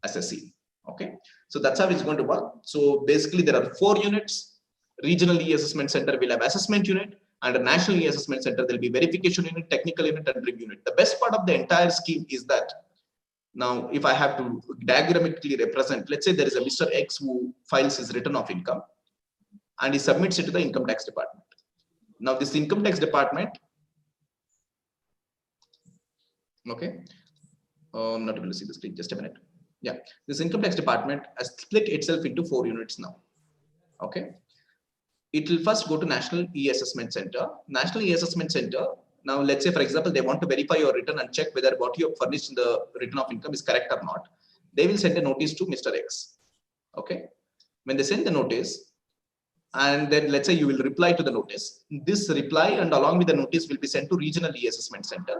Speaker 2: SSC. Okay, so that's how it's going to work. So basically, there are 4 units. Regional E-Assessment Center will have assessment unit, and a National E-Assessment Center there will be verification unit, technical unit, and review unit. The best part of the entire scheme is that now, if I have to diagrammatically represent, let's say there is a Mr. X who files his return of income and he submits it to the income tax department. Now, this income tax department, okay, I'm not able to see the screen, just a minute. Yeah, this income tax department has split itself into 4 units now. Okay. It will first go to National E-Assessment Center. National E-Assessment Center, now let's say, for example, they want to verify your return and check whether what you have furnished in the return of income is correct or not. They will send a notice to Mr. X. Okay. When they send the notice, and then let's say you will reply to the notice, this reply and along with the notice will be sent to Regional E-Assessment Center.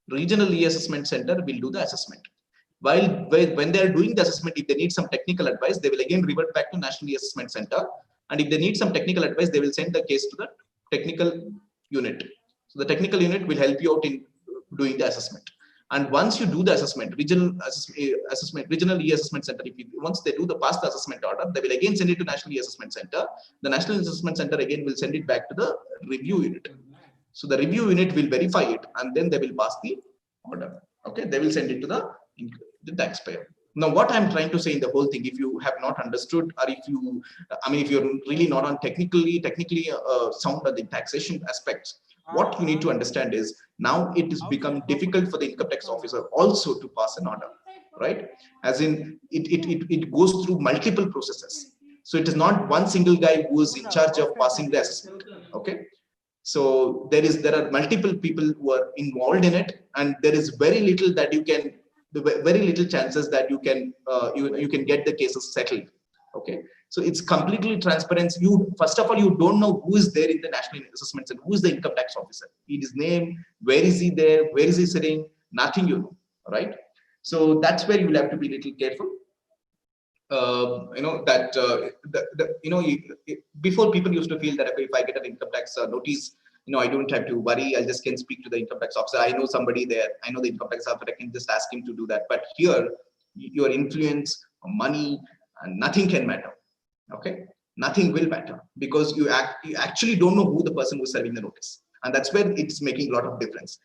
Speaker 2: Regional E-Assessment Center will do the assessment. When they are doing the assessment, if they need some technical advice, they will again revert back to National E-Assessment Center. And if they need some technical advice, they will send the case to the technical unit. So the technical unit will help you out in doing the assessment. And once you do the assessment, Regional E-Assessment Center, once they pass the assessment order, they will again send it to National E-Assessment Center. The National Assessment Center again will send it back to the review unit. So the review unit will verify it, and then they will pass the order. Okay, they will send it to the taxpayer. Now, what I'm trying to say in the whole thing, if you have not understood, or if you, I mean, if you're really not on technically sound on the taxation aspects, what you need to understand is now it is become difficult for the income tax officer also to pass an order, right? As in, it goes through multiple processes. So it is not one single guy who is in charge of passing the assessment. Okay. So there are multiple people who are involved in it, and there is very little that you can, very little chances that you can you can get the cases settled. Okay, so it's completely transparent. You, first of all, you don't know who is there in the national assessments and who is the income tax officer. His name, where is he there, where is he sitting, nothing you know, right? So that's where you will have to be a little careful. You know that you know, before people used to feel that if I get an income tax notice, you know, I don't have to worry. I just can speak to the income tax officer. I know somebody there. I know the income tax officer. I can just ask him to do that. But here, your influence, money, and nothing can matter. Okay, nothing will matter because you actually don't know who the person who's serving the notice, and that's where it's making a lot of difference.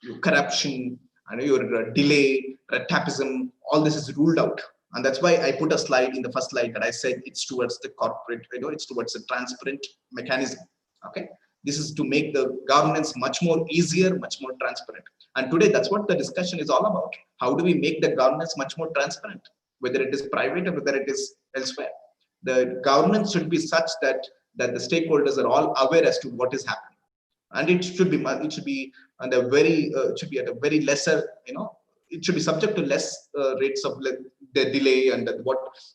Speaker 2: Your corruption, I know your delay, tapism, all this is ruled out. And that's why I put a slide in the first slide that I said it's towards the corporate, you know, it's towards a transparent mechanism. Okay. This is to make the governance much more easier, much more transparent. And today, that's what the discussion is all about. How do we make the governance much more transparent, whether it is private or whether it is elsewhere? The governance should be such that the stakeholders are all aware as to what is happening, and it should be at a very at a very lesser, you know, it should be subject to less rates of the delay, and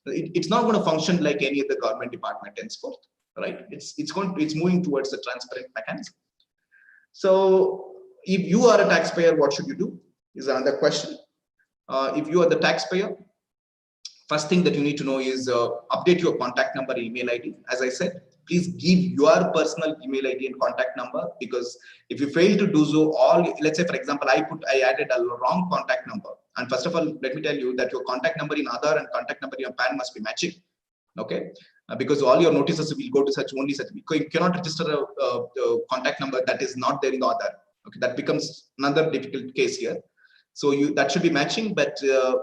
Speaker 2: it's not going to function like any other government department henceforth, right? It's moving towards a transparent mechanism. So if you are a taxpayer, what should you do is another question. If you are the taxpayer, first thing that you need to know is update your contact number, email ID. As I said, please give your personal email ID and contact number, because if you fail to do so, let's say for example, I added a wrong contact number. And first of all, let me tell you that your contact number in Aadhaar and contact number in your PAN must be matching. Okay, because all your notices will go to such. You cannot register a contact number that is not there in the Aadhaar. Okay, that becomes another difficult case here. So that should be matching. But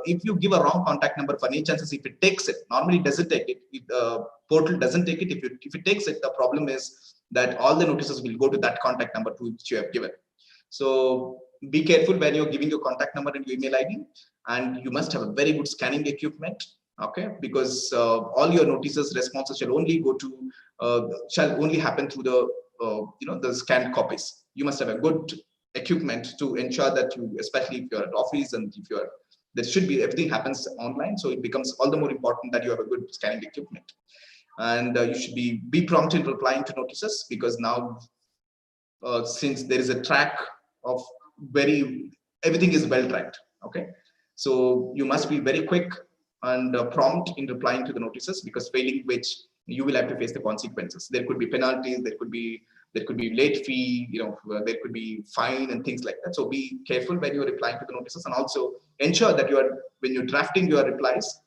Speaker 2: if you give a wrong contact number, for any chances, if it takes it, normally it doesn't take it. If the portal doesn't take it, if it takes it, the problem is that all the notices will go to that contact number to which you have given. So be careful when you're giving your contact number and your email ID, and you must have a very good scanning equipment. Okay, because all your notices responses shall only happen through the you know, the scanned copies. You must have a good equipment to ensure that you, especially if you're at office and if you're, there should be, everything happens online, so it becomes all the more important that you have a good scanning equipment. And you should be prompt in replying to notices, because now since there is a track of everything is well tracked. Okay, so you must be very quick and prompt in replying to the notices, because failing which you will have to face the consequences. There could be penalties, there could be late fee, you know, there could be fine and things like that. So be careful when you're replying to the notices, and also ensure that when you're drafting your replies,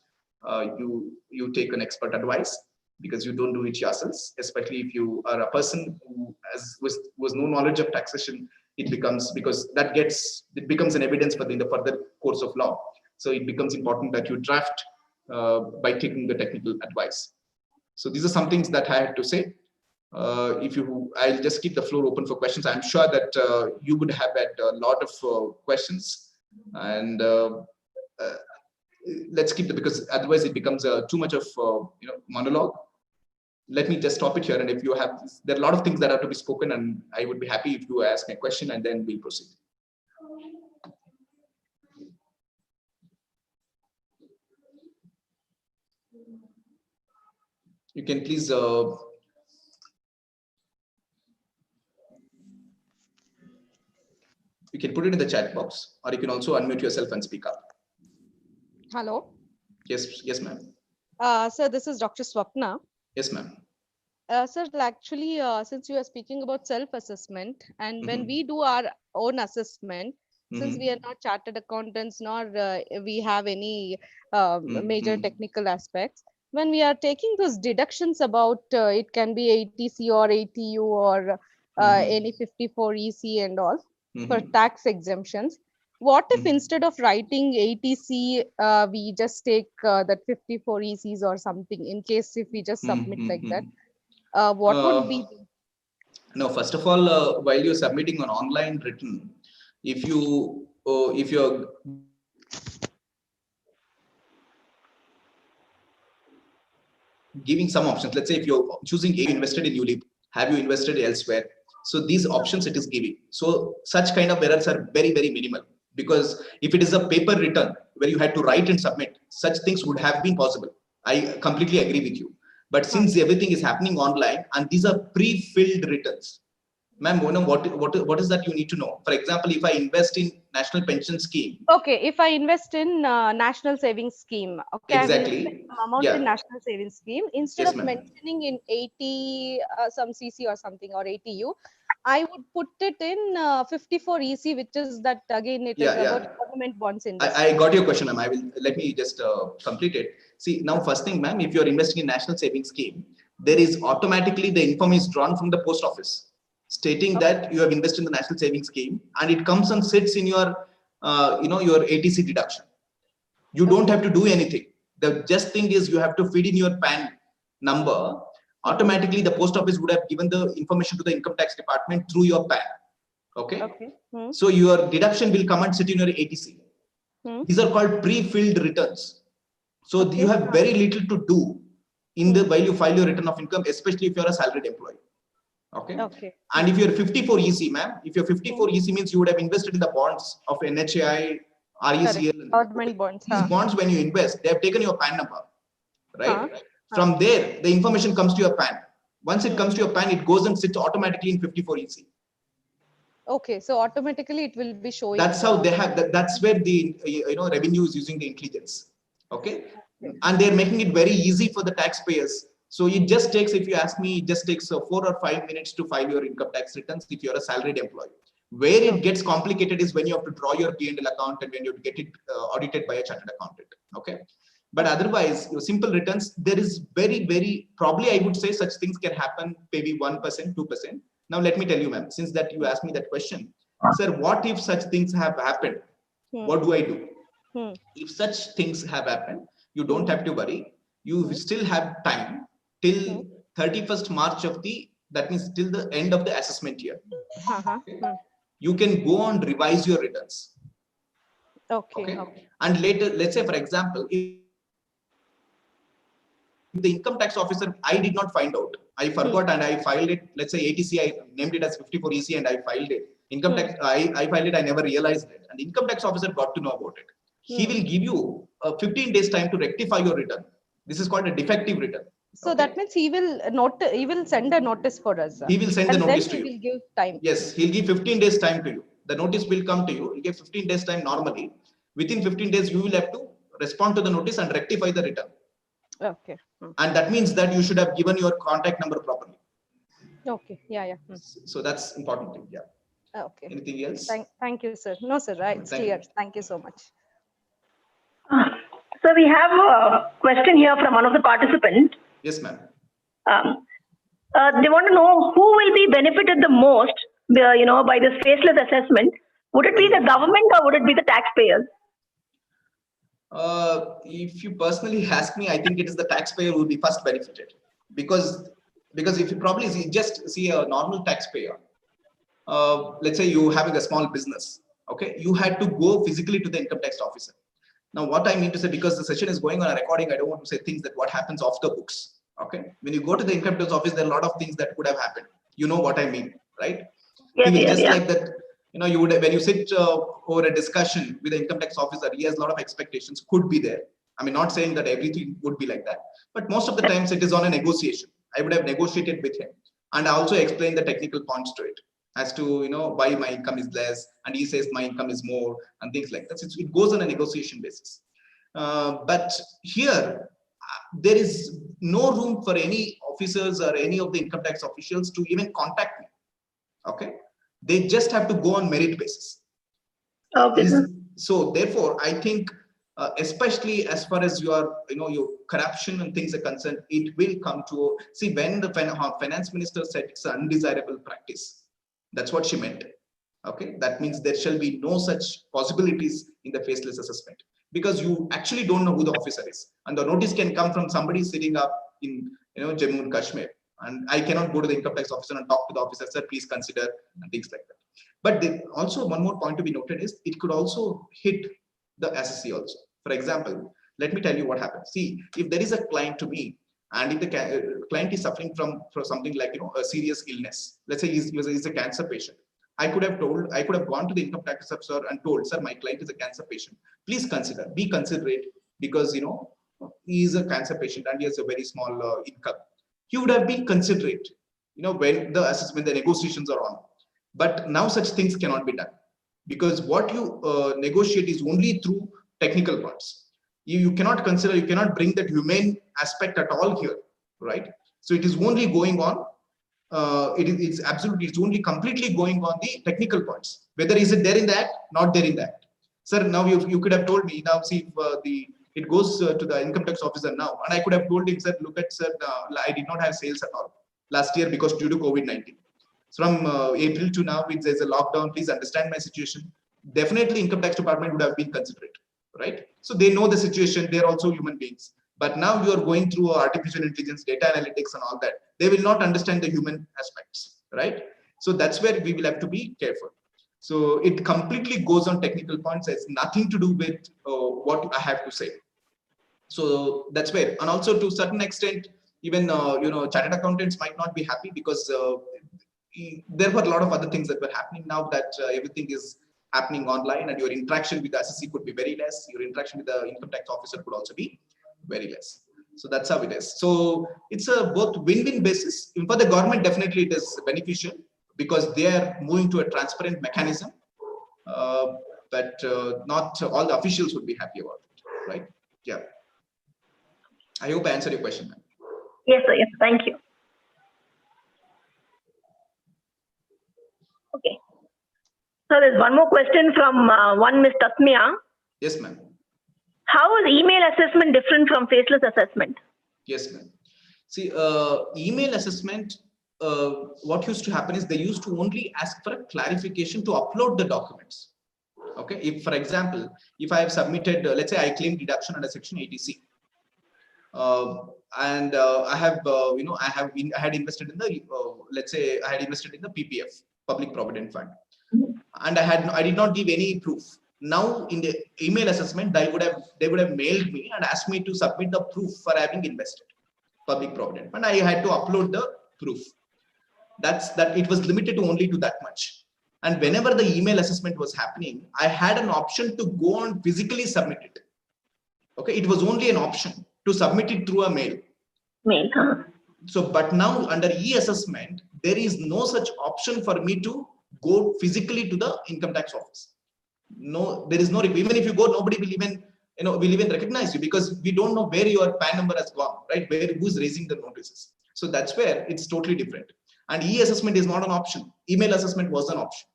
Speaker 2: you take an expert advice, because you don't do it yourselves, especially if you are a person who was no knowledge of taxation. It becomes, because it becomes an evidence in the further course of law. So it becomes important that you draft by taking the technical advice. So these are some things that I had to say. I'll just keep the floor open for questions. I'm sure that you would have had a lot of questions, and let's keep it, because otherwise it becomes too much of you know, monologue. Let me just stop it here, and if you have, there are a lot of things that have to be spoken, and I would be happy if you ask a question, and then we'll proceed. You can please you can put it in the chat box, or you can also unmute yourself and speak up.
Speaker 4: Hello.
Speaker 2: Yes, ma'am.
Speaker 4: Sir, this is Dr. Swapna.
Speaker 2: Yes, ma'am.
Speaker 4: Sir, actually, since you are speaking about self-assessment, and when we do our own assessment, since we are not chartered accountants, nor we have any major technical aspects, when we are taking those deductions about it can be ATC or ATU or any 54 EC and all for tax exemptions, What if instead of writing 80C, we just take that 54 ECs or something, in case if we just submit like that? What would be the...
Speaker 2: No, first of all, while you're submitting an online written, if you're giving some options, let's say if you're choosing A, you invested in ULIP, have you invested elsewhere? So these options it is giving. So such kind of errors are very, very minimal, because if it is a paper return where you had to write and submit, such things would have been possible. I completely agree with you. But since everything is happening online and these are pre-filled returns, ma'am, what is that you need to know? For example, if I invest in national pension scheme.
Speaker 4: Okay, if I invest in national savings scheme, okay, I will invest
Speaker 2: Exactly.
Speaker 4: some amount in national savings scheme. Instead
Speaker 2: Yes,
Speaker 4: of
Speaker 2: ma'am.
Speaker 4: mentioning in 80 some CC or something, or 80U, I would put it in 54 EC, which is that again it is about government bonds industry.
Speaker 2: I got your question, ma'am. Let me just complete it. See, now first thing, ma'am, if you're investing in national savings scheme, there is automatically the information is drawn from the post office stating that you have invested in the national savings scheme, and it comes and sits in your your ATC deduction. You don't have to do anything. The just thing is you have to feed in your PAN number. Automatically, the post office would have given the information to the income tax department through your PAN. Okay. So your deduction will come and sit in your ATC. These are called pre-filled returns. So you have very little to do in the while you file your return of income, especially if you're a salaried employee. Okay. And if you're 54 EC, ma'am, if you're 54 EC means you would have invested in the bonds of NHAI, RECL.
Speaker 4: Government bonds.
Speaker 2: These bonds, when you invest, they have taken your PAN number, right? From there, the information comes to your PAN. Once it comes to your PAN, it goes and sits automatically in 54 EC.
Speaker 4: Okay, so automatically it will be showing.
Speaker 2: That's how they have. That's where the revenue is using the intelligence. Okay, and they're making it very easy for the taxpayers. So it just takes, if you ask me, it just takes 4 or 5 minutes to file your income tax returns if you're a salaried employee. Where it gets complicated is when you have to draw your P&L account and when you have to get it audited by a chartered accountant. Okay, but otherwise, your simple returns, there is very, very probably I would say such things can happen maybe 1%, 2%. Now let me tell you, ma'am, since that you asked me that question, sir, what if such things have happened? What do I do? If such things have happened, you don't have to worry. You still have time till 31st March of that means till the end of the assessment year. Okay? You can go and revise your returns. Okay. And later, let's say, for example, if the income tax officer, I did not find out, I forgot and I filed it, let's say 80C, I named it as 54 EC and I filed it. Income tax, I filed it, I never realized it. And the income tax officer got to know about it. He will give you 15 days time to rectify your return. This is called a defective return.
Speaker 4: So that means he will send a notice for us.
Speaker 2: He will send the notice to you.
Speaker 4: He will give time.
Speaker 2: Yes, he'll give 15 days time to you. The notice will come to you. He'll give 15 days time normally. Within 15 days, you will have to respond to the notice and rectify the return.
Speaker 4: Okay.
Speaker 2: And that means that you should have given your contact number properly.
Speaker 4: Okay. Yeah.
Speaker 2: So that's important thing. Yeah.
Speaker 4: Okay.
Speaker 2: Anything else?
Speaker 4: Thank you, sir. No, sir. Right. It's clear. Thank you so much.
Speaker 5: So we have a question here from one of the participants.
Speaker 2: Yes, ma'am.
Speaker 5: They want to know who will be benefited the most, by this faceless assessment. Would it be the government or would it be the taxpayers?
Speaker 2: If you personally ask me, I think it is the taxpayer who will be first benefited, because if you probably just see a normal taxpayer, let's say you having a small business, okay, you had to go physically to the income tax officer. Now, what I mean to say, because the session is going on a recording, I don't want to say things that what happens off the books. Okay, when you go to the income tax office, there are a lot of things that could have happened. You know what I mean, right? Like that. You would, when you sit over a discussion with the income tax officer, he has a lot of expectations, could be there. I mean, not saying that everything would be like that, but most of the times it is on a negotiation. I would have negotiated with him, and I also explained the technical points to it as to why my income is less, and he says my income is more, and things like that. It goes on a negotiation basis. But here, there is no room for any officers or any of the income tax officials to even contact me. Okay. They just have to go on merit basis.
Speaker 5: Okay.
Speaker 2: So therefore, I think, especially as far as your corruption and things are concerned, it will come to see when the finance minister said it's an undesirable practice. That's what she meant. Okay, that means there shall be no such possibilities in the faceless assessment, because you actually don't know who the officer is, and the notice can come from somebody sitting up in Jammu and Kashmir, and I cannot go to the income tax officer and talk to the officer, sir, please consider, and things like that. But also one more point to be noted is it could also hit the SSC also. For example, let me tell you what happens. See, if there is a client to me, and if the client is suffering from something like a serious illness, let's say he's a cancer patient, I could have gone to the income tax officer and told, sir, my client is a cancer patient. Please be considerate, because he is a cancer patient and he has a very small income. He would have been considerate, when the assessment, the negotiations are on. But now such things cannot be done, because what you negotiate is only through technical parts. You cannot consider, you cannot bring that humane aspect at all here, right? So it is only going on. It's only completely going on the technical points. Whether is it there in the act, not there in the act. Sir, now you could have told me, now see if it goes to the income tax officer now, and I could have told him, sir, look at, sir, I did not have sales at all last year because due to COVID-19. From April to now, there's a lockdown. Please understand my situation. Definitely, income tax department would have been considerate, right? So they know the situation. They're also human beings. But now you are going through artificial intelligence, data analytics, and all that. They will not understand the human aspects, right? So that's where we will have to be careful. So it completely goes on technical points. It's nothing to do with what I have to say. So that's where, and also to a certain extent, even chartered accountants might not be happy, because there were a lot of other things that were happening. Now that everything is happening online, and your interaction with the SSC could be very less, your interaction with the income tax officer could also be very less. So that's how it is. So it's a both win-win basis. For the government, definitely it is beneficial, because they are moving to a transparent mechanism, but not all the officials would be happy about it, right? Yeah. I hope I answered your question, ma'am.
Speaker 5: Yes, sir. Yes, thank you. Okay. So there's one more question from one Ms. Tasmia.
Speaker 2: Yes, ma'am.
Speaker 5: How is email assessment different from faceless assessment?
Speaker 2: Yes, ma'am. See, email assessment, what used to happen is they used to only ask for a clarification to upload the documents. Okay, if for example, if I have submitted, let's say I claim deduction under section 80C, and I have, I had invested in the, let's say I had invested in the PPF, Public Provident Fund, and I did not give any proof. Now in the email assessment, they would have mailed me and asked me to submit the proof for having invested Public Provident Fund. I had to upload the proof. That it was limited to only to that much. And whenever the email assessment was happening, I had an option to go and physically submit it. Okay, it was only an option to submit it through a mail.
Speaker 5: Mail.
Speaker 2: So, but now under e-assessment, there is no such option for me to go physically to the income tax office. No, there is no, even if you go, nobody will even recognize you, because we don't know where your PAN number has gone, right? Who's raising the notices. So that's where it's totally different. And e-assessment is not an option. Email assessment was an option.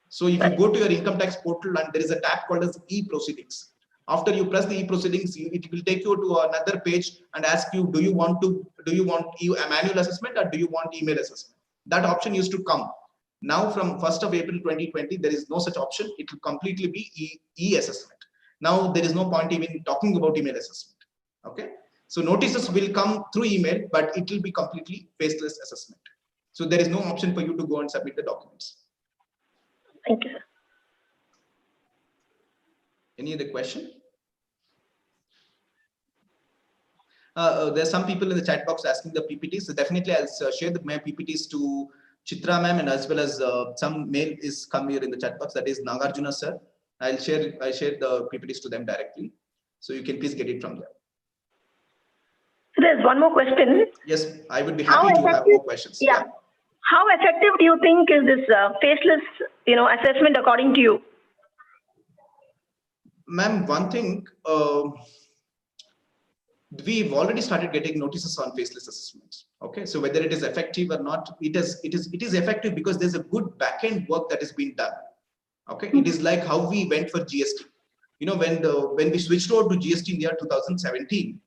Speaker 2: So if you go to your income tax portal, and there is a tab called as e-proceedings. After you press the e-proceedings, it will take you to another page and ask you, do you want a manual assessment, or do you want email assessment? That option used to come. Now from 1st of April 2020, there is no such option. It will completely be e-assessment. Now there is no point even talking about email assessment. Okay. So notices will come through email, but it will be completely faceless assessment. So there is no option for you to go and submit the documents.
Speaker 5: Thank you, sir.
Speaker 2: Any other question? There's some people in the chat box asking the PPTs. So definitely I'll share my PPTs to Chitra ma'am, and as well as some mail is come here in the chat box, that is Nagarjuna sir. I share the PPTs to them directly. So you can please get it from there.
Speaker 5: So there's one more question.
Speaker 2: Yes, I would be happy to have more questions.
Speaker 5: Yeah. How effective do you think is this faceless, assessment according to you?
Speaker 2: Ma'am, one thing, we've already started getting notices on faceless assessments. Okay, so whether it is effective or not, it is effective because there's a good back-end work that is being done. Okay, it is like how we went for GST. When we switched over to GST in the year 2017,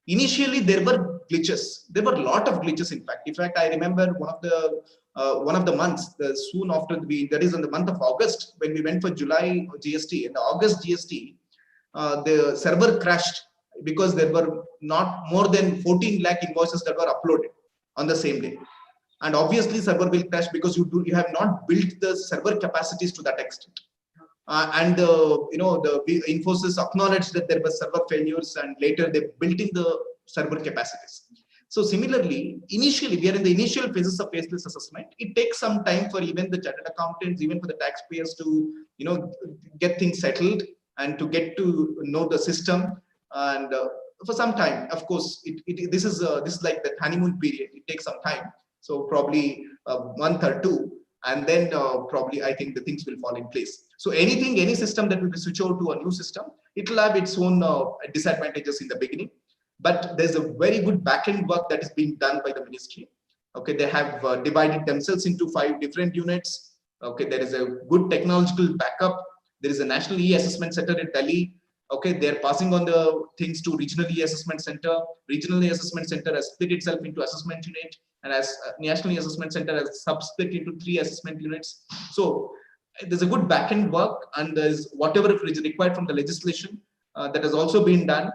Speaker 2: initially there were glitches. There were a lot of glitches. In fact, I remember one of the one of the months soon after that is in the month of August, when we went for July GST, in the August GST, the server crashed because there were not more than 14 lakh invoices that were uploaded on the same day. And obviously server will crash because you have not built the server capacities to that extent. And the Infosys acknowledged that there were server failures, and later they built in the server capacities. So similarly, initially we are in the initial phases of faceless assessment. It takes some time for even the chartered accountants, even for the taxpayers to get things settled and to get to know the system. And for some time, of course, this is like the honeymoon period. It takes some time. So probably a month or two, and then probably I think the things will fall in place. So any system that will be switched over to a new system, it will have its own disadvantages in the beginning. But there's a very good backend work that is being done by the ministry. Okay, they have divided themselves into 5 different units. Okay, there is a good technological backup. There is a national e-assessment center in Delhi. Okay, they're passing on the things to regional e-assessment center. Regional e-assessment center has split itself into assessment unit, and as national e-assessment center has sub-split into 3 assessment units. So there's a good backend work, and there's whatever is required from the legislation that has also been done.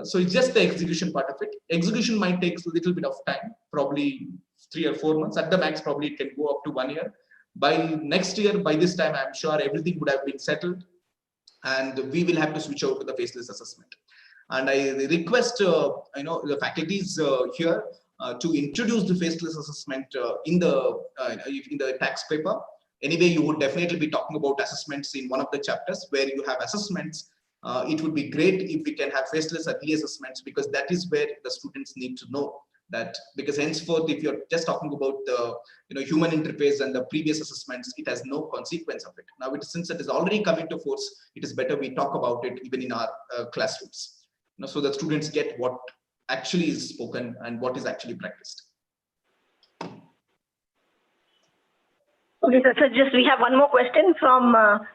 Speaker 2: So it's just the execution part of it. Execution might take a little bit of time, probably 3 or 4 months. At the max, probably it can go up to 1 year. By next year, by this time, I'm sure everything would have been settled, and we will have to switch over to the faceless assessment. And I request the faculties here to introduce the faceless assessment in the tax paper. Anyway, you would definitely be talking about assessments in one of the chapters where you have assessments. It would be great if we can have faceless early assessments, because that is where the students need to know that, because henceforth, if you're just talking about the human interface and the previous assessments, it has no consequence of it. Now, since it is already coming to force, it is better we talk about it even in our classrooms, so that students get what actually is spoken and what is actually practiced.
Speaker 5: Okay, so just we have one more question from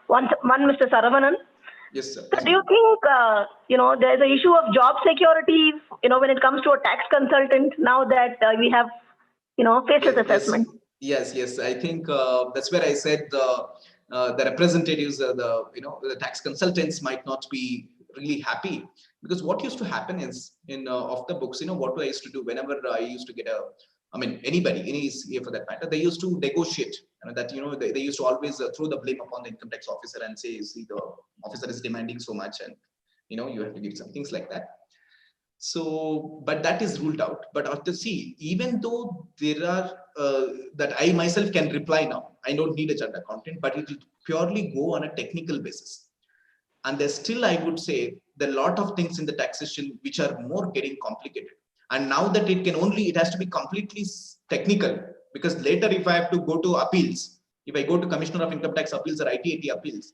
Speaker 5: one Mr. Saravanan.
Speaker 2: Yes, sir.
Speaker 5: So do you think there's an issue of job security when it comes to a tax consultant now that we have faceless assessment?
Speaker 2: Yes. I think that's where I said the representatives, the tax consultants might not be really happy, because what used to happen is in off the books, what I used to do whenever I used to get anybody, any CA for that matter, they used to negotiate. They used to always throw the blame upon the income tax officer and say, see, the officer is demanding so much, and you have to give some things like that. So, but that is ruled out. But see, even though there are that I myself can reply now, I don't need a chartered accountant, but it will purely go on a technical basis. And there's still, I would say, there are a lot of things in the taxation which are more getting complicated. And now that it has to be completely technical, because later if I have to go to appeals, if I go to Commissioner of Income Tax Appeals or ITAT appeals,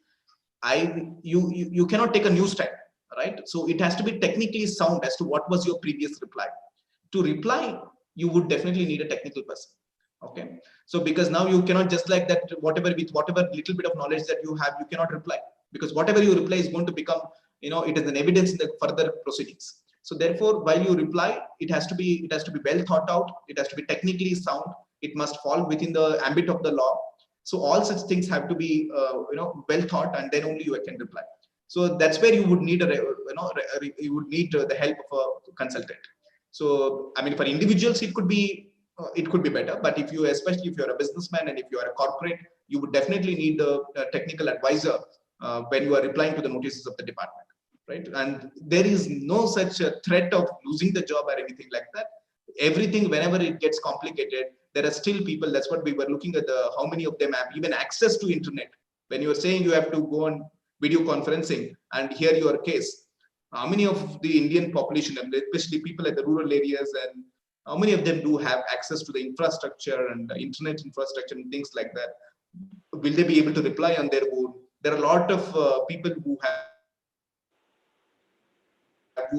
Speaker 2: you cannot take a new step, right? So it has to be technically sound as to what was your previous reply. To reply, you would definitely need a technical person. Okay, so because now you cannot just like that, whatever little bit of knowledge that you have, you cannot reply, because whatever you reply is going to become, it is an evidence in the further proceedings. So therefore, while you reply, it has to be well thought out. It has to be technically sound. It must fall within the ambit of the law. So all such things have to be well thought, and then only you can reply. So that's where you would need the help of a consultant. So I mean, for individuals, it could be better, but especially if you're a businessman and if you are a corporate, you would definitely need a technical advisor when you are replying to the notices of the department, right? And there is no such a threat of losing the job or anything like that. Everything, whenever it gets complicated, there are still people. That's what we were looking at, how many of them have even access to internet. When you are saying you have to go on video conferencing and hear your case, how many of the Indian population, especially people at the rural areas, and how many of them do have access to the infrastructure and the internet infrastructure and things like that? Will they be able to reply on their own? There are a lot of people who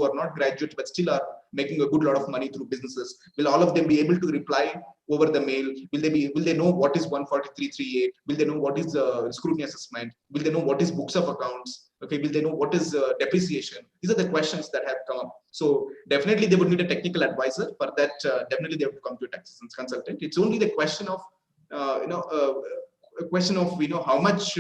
Speaker 2: are not graduate but still are making a good lot of money through businesses. Will all of them be able to reply over the mail? Will they know what is 143.38? Will they know what is scrutiny assessment? Will they know what is books of accounts? Okay, will they know what is depreciation? These are the questions that have come up. So definitely they would need a technical advisor. For that, definitely they have to come to a tax consultant. It's only the question of a question of how much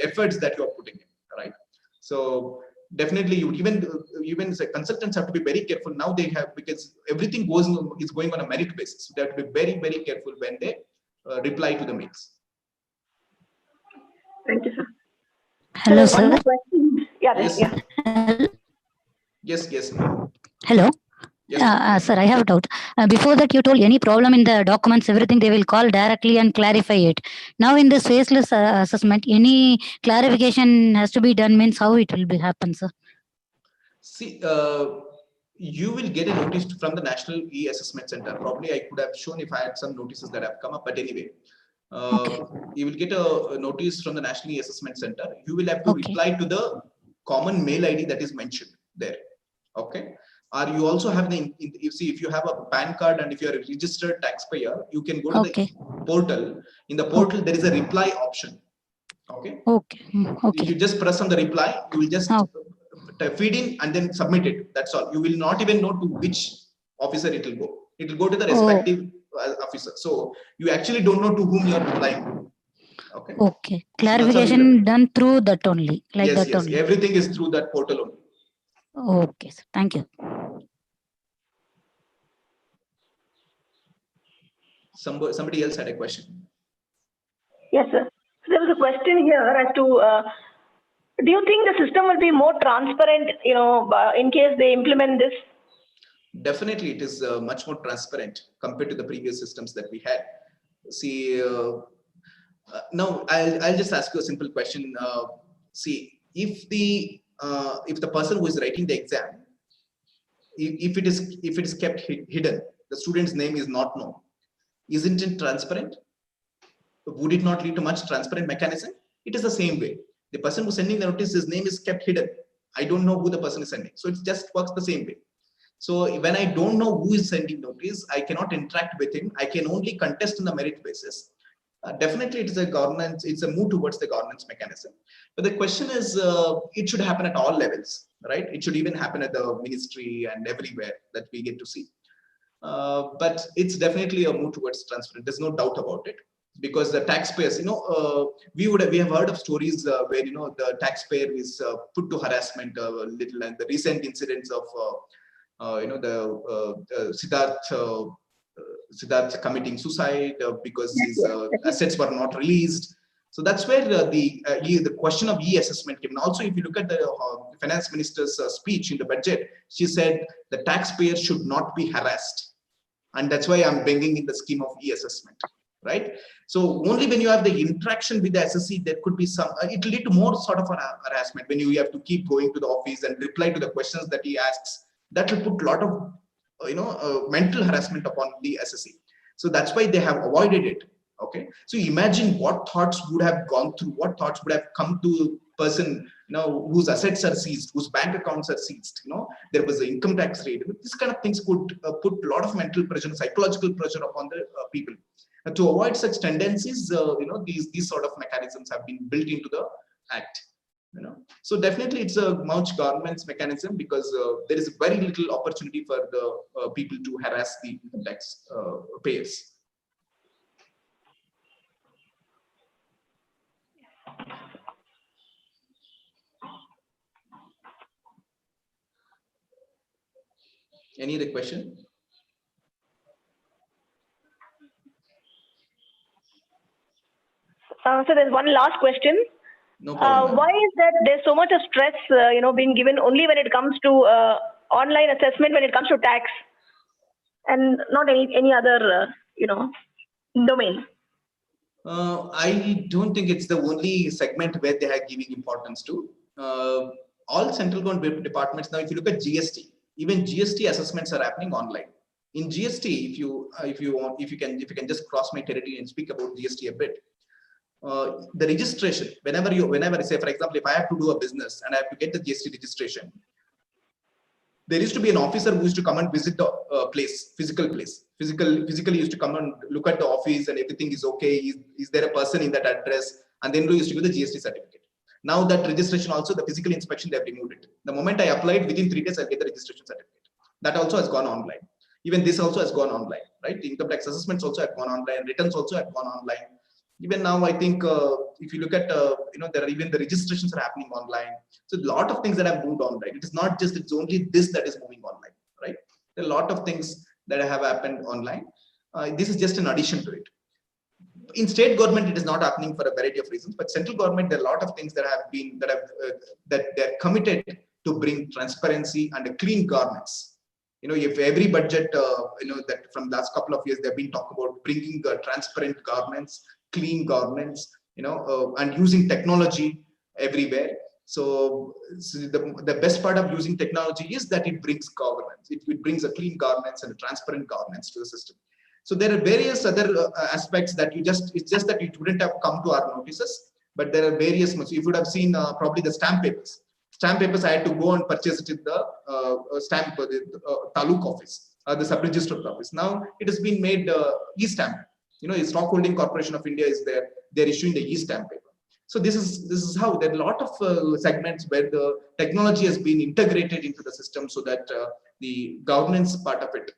Speaker 2: efforts that you are putting in, right? So definitely, even the consultants have to be very careful now. They have, because everything is going on a merit basis. So they have to be very, very careful when they reply to the mails.
Speaker 5: Thank you, sir.
Speaker 6: Hello,
Speaker 5: So one
Speaker 6: sir.
Speaker 5: more question. Yeah,
Speaker 2: Yes.
Speaker 5: yeah.
Speaker 2: Yes.
Speaker 6: Hello.
Speaker 2: Yes.
Speaker 6: Sir, I have a doubt. Before that, you told any problem in the documents, everything they will call directly and clarify it. Now, in this faceless assessment, any clarification has to be done. Means how it will be happen, sir?
Speaker 2: See, you will get a notice from the National E-Assessment Center. Probably I could have shown if I had some notices that have come up, but anyway, you will get a notice from the National E-Assessment Center. You will have to reply to the common mail ID that is mentioned there. Okay. Or you also have you see, if you have a PAN card and if you are a registered taxpayer, you can go to the portal. In the portal, there is a reply option. Okay.
Speaker 6: Okay.
Speaker 2: You just press on the reply. You will just feed in and then submit it. That's all. You will not even know to which officer it will go. It will go to the respective officer. So you actually don't know to whom you are replying.
Speaker 6: Okay. Clarification done through that only. Like
Speaker 2: yes,
Speaker 6: that only.
Speaker 2: Everything is through that portal only.
Speaker 6: Okay, sir. Thank you.
Speaker 2: Somebody else had a question.
Speaker 5: Yes, sir. So there was a question here as to, do you think the system will be more transparent, in case they implement this?
Speaker 2: Definitely, it is much more transparent compared to the previous systems that we had. See, now I'll just ask you a simple question. See, if the person who is writing the exam, if it is kept hidden, the student's name is not known, isn't it transparent? Would it not lead to much transparent mechanism? It is the same way. The person who's sending the notice, his name is kept hidden. I don't know who the person is sending. So it just works the same way. So when I don't know who is sending notice, I cannot interact with him. I can only contest on the merit basis. Definitely, it is a governance. It's a move towards the governance mechanism. But the question is, it should happen at all levels, right? It should even happen at the ministry and everywhere that we get to see. But it's definitely a move towards transparent. There's no doubt about it. Because the taxpayers, we have heard of stories where the taxpayer is put to harassment a little, and the recent incidents of Siddharth committing suicide because his assets were not released. So that's where the question of e-assessment came. And also, if you look at the finance minister's speech in the budget, she said the taxpayer should not be harassed, and that's why I'm bringing in the scheme of e-assessment. Right. So only when you have the interaction with the SSC, there could be some, it will lead to more sort of an harassment when you have to keep going to the office and reply to the questions that he asks. That will put a lot of, mental harassment upon the SSC. So that's why they have avoided it. Okay. So imagine what thoughts would have gone through, what thoughts would have come to a person, whose assets are seized, whose bank accounts are seized. There was an income tax rate. This kind of things could put a lot of mental pressure, psychological pressure upon the people. To avoid such tendencies, these sort of mechanisms have been built into the act. So definitely it's a much government's mechanism, because there is very little opportunity for the people to harass the income tax payers. Any other question?
Speaker 5: So there's one last question.
Speaker 2: No problem.
Speaker 5: Why is that there's so much of stress, being given only when it comes to online assessment, when it comes to tax, and not any other, domain?
Speaker 2: I don't think it's the only segment where they are giving importance to. All central government departments now, if you look at GST, even GST assessments are happening online. In GST, if you can just cross my territory and speak about GST a bit. The registration, whenever say, for example, if I have to do a business and I have to get the GST registration, there used to be an officer who used to come and visit the physically used to come and look at the office and everything is okay. Is there a person in that address? And then we used to give the GST certificate. Now that registration also, the physical inspection, they have removed it. The moment I applied, within 3 days, I'll get the registration certificate. That also has gone online. Even this also has gone online, right? The income tax assessments also had gone online, returns also had gone online. Even now, I think if you look at, there are even the registrations are happening online. So a lot of things that have moved online. It is not just, it's only this that is moving online, right? There are a lot of things that have happened online. This is just an addition to it. In state government, it is not happening for a variety of reasons, but central government, there are a lot of things that have been, that they're committed to bring transparency and a clean governance. If every budget, that from last couple of years, they've been talking about bringing transparent governance, clean governance, and using technology everywhere. So the best part of using technology is that it brings governance. It brings a clean governance and a transparent governance to the system. So there are various other aspects that it's just that it wouldn't have come to our notices, but there are various, so you would have seen probably the stamp papers. Stamp papers, I had to go and purchase it in the taluk office, the sub-register office. Now it has been made e-stamp. The Stockholding Corporation of India is there. They're issuing the e-stamp paper. So this is how there are a lot of segments where the technology has been integrated into the system, so that the governance part of it,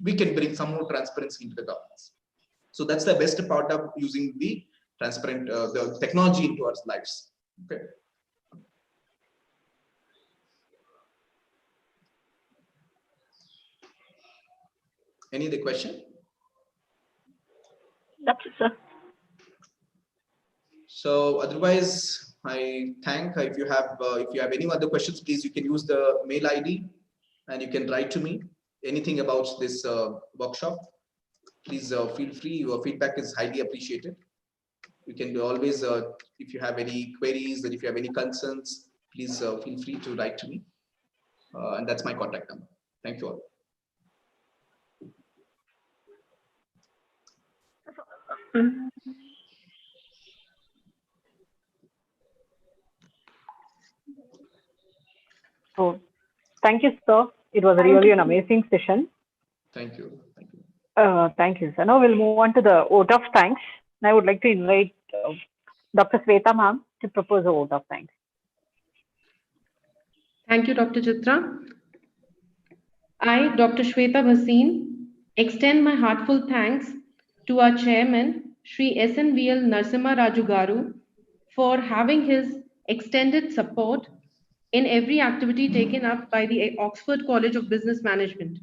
Speaker 2: we can bring some more transparency into the governance. So that's the best part of using the transparent the technology into our lives. Okay. Any other question?
Speaker 5: That's it, sir.
Speaker 2: So otherwise, I thank. If you have any other questions, please, you can use the mail ID and you can write to me anything about this workshop. Please feel free. Your feedback is highly appreciated. You can always, if you have any queries or if you have any concerns, please feel free to write to me. And that's my contact number. Thank you all.
Speaker 1: So thank you, sir. It was really an amazing session.
Speaker 2: Thank you. Thank you.
Speaker 1: Thank you, sir. Now we'll move on to the vote of thanks. And I would like to invite Dr. Sweta ma'am to propose a vote of thanks.
Speaker 7: Thank you, Dr. Chitra. I, Dr. Shweta Bhasin, extend my heartfelt thanks to our chairman, Sri SNVL Narsimha Raju Garu, for having his extended support in every activity taken up by the Oxford College of Business Management.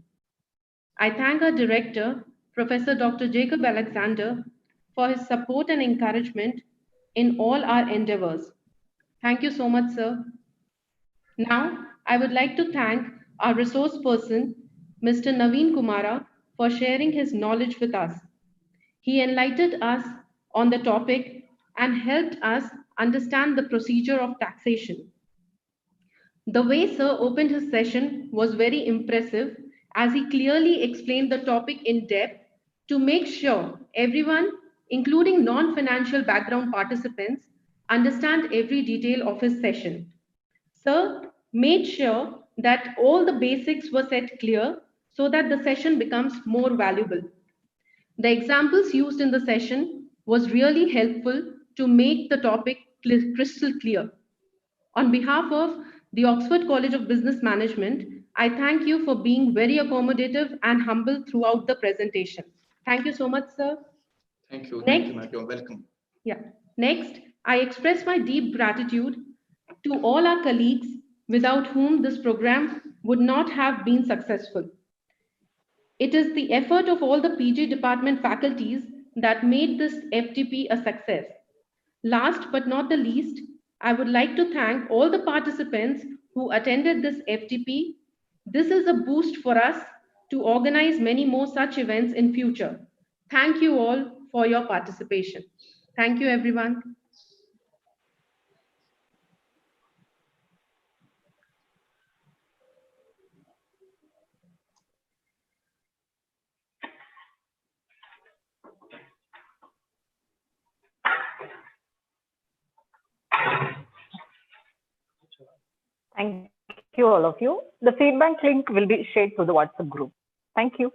Speaker 7: I thank our director, Professor Dr. Jacob Alexander, for his support and encouragement in all our endeavors. Thank you so much, sir. Now, I would like to thank our resource person, Mr. Naveen Kumara, for sharing his knowledge with us. He enlightened us on the topic and helped us understand the procedure of taxation. The way Sir opened his session was very impressive, as he clearly explained the topic in depth to make sure everyone, including non-financial background participants, understand every detail of his session. Sir made sure that all the basics were set clear so that the session becomes more valuable. The examples used in the session was really helpful to make the topic crystal clear. On behalf of the Oxford College of Business Management, I thank you for being very accommodative and humble throughout the presentation. Thank you so much, sir.
Speaker 2: Thank you.
Speaker 7: Next,
Speaker 2: thank you, ma'am. You're welcome.
Speaker 7: Yeah. Next, I express my deep gratitude to all our colleagues without whom this program would not have been successful. It is the effort of all the PG department faculties that made this FTP a success. Last but not the least, I would like to thank all the participants who attended this FTP. This is a boost for us to organize many more such events in future. Thank you all for your participation. Thank you, everyone.
Speaker 1: Thank you, all of you. The feedback link will be shared to the WhatsApp group. Thank you.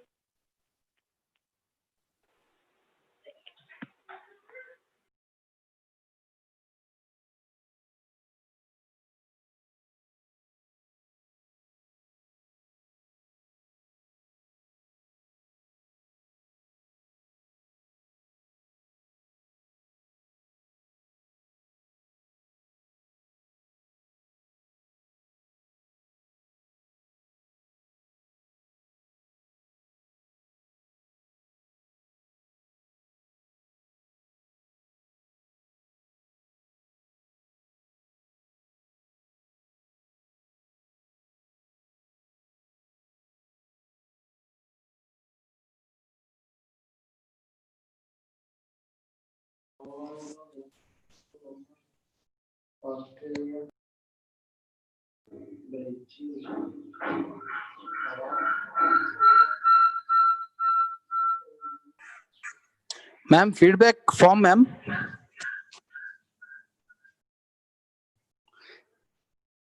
Speaker 8: Ma'am, feedback form, ma'am.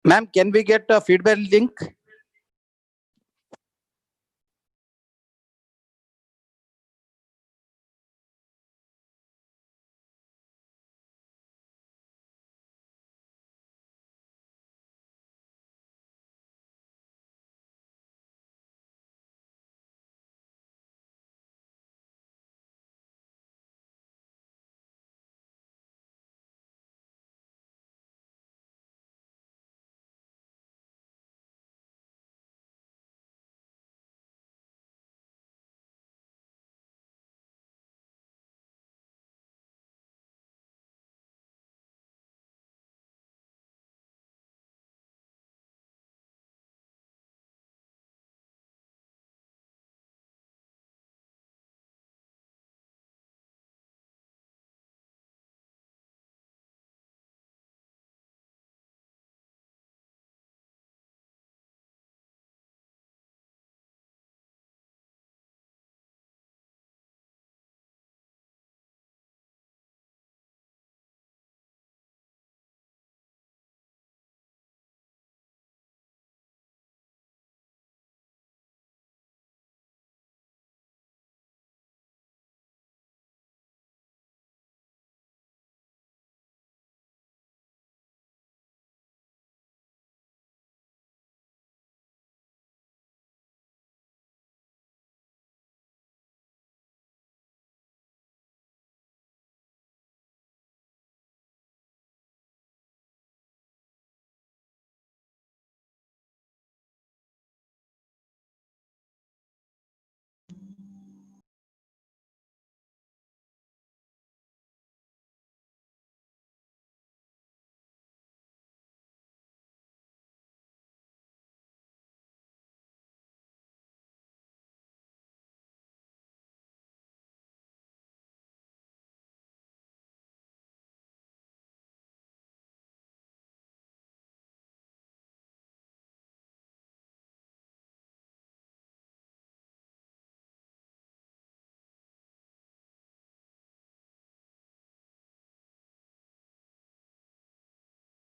Speaker 8: Ma'am, can we get a feedback link?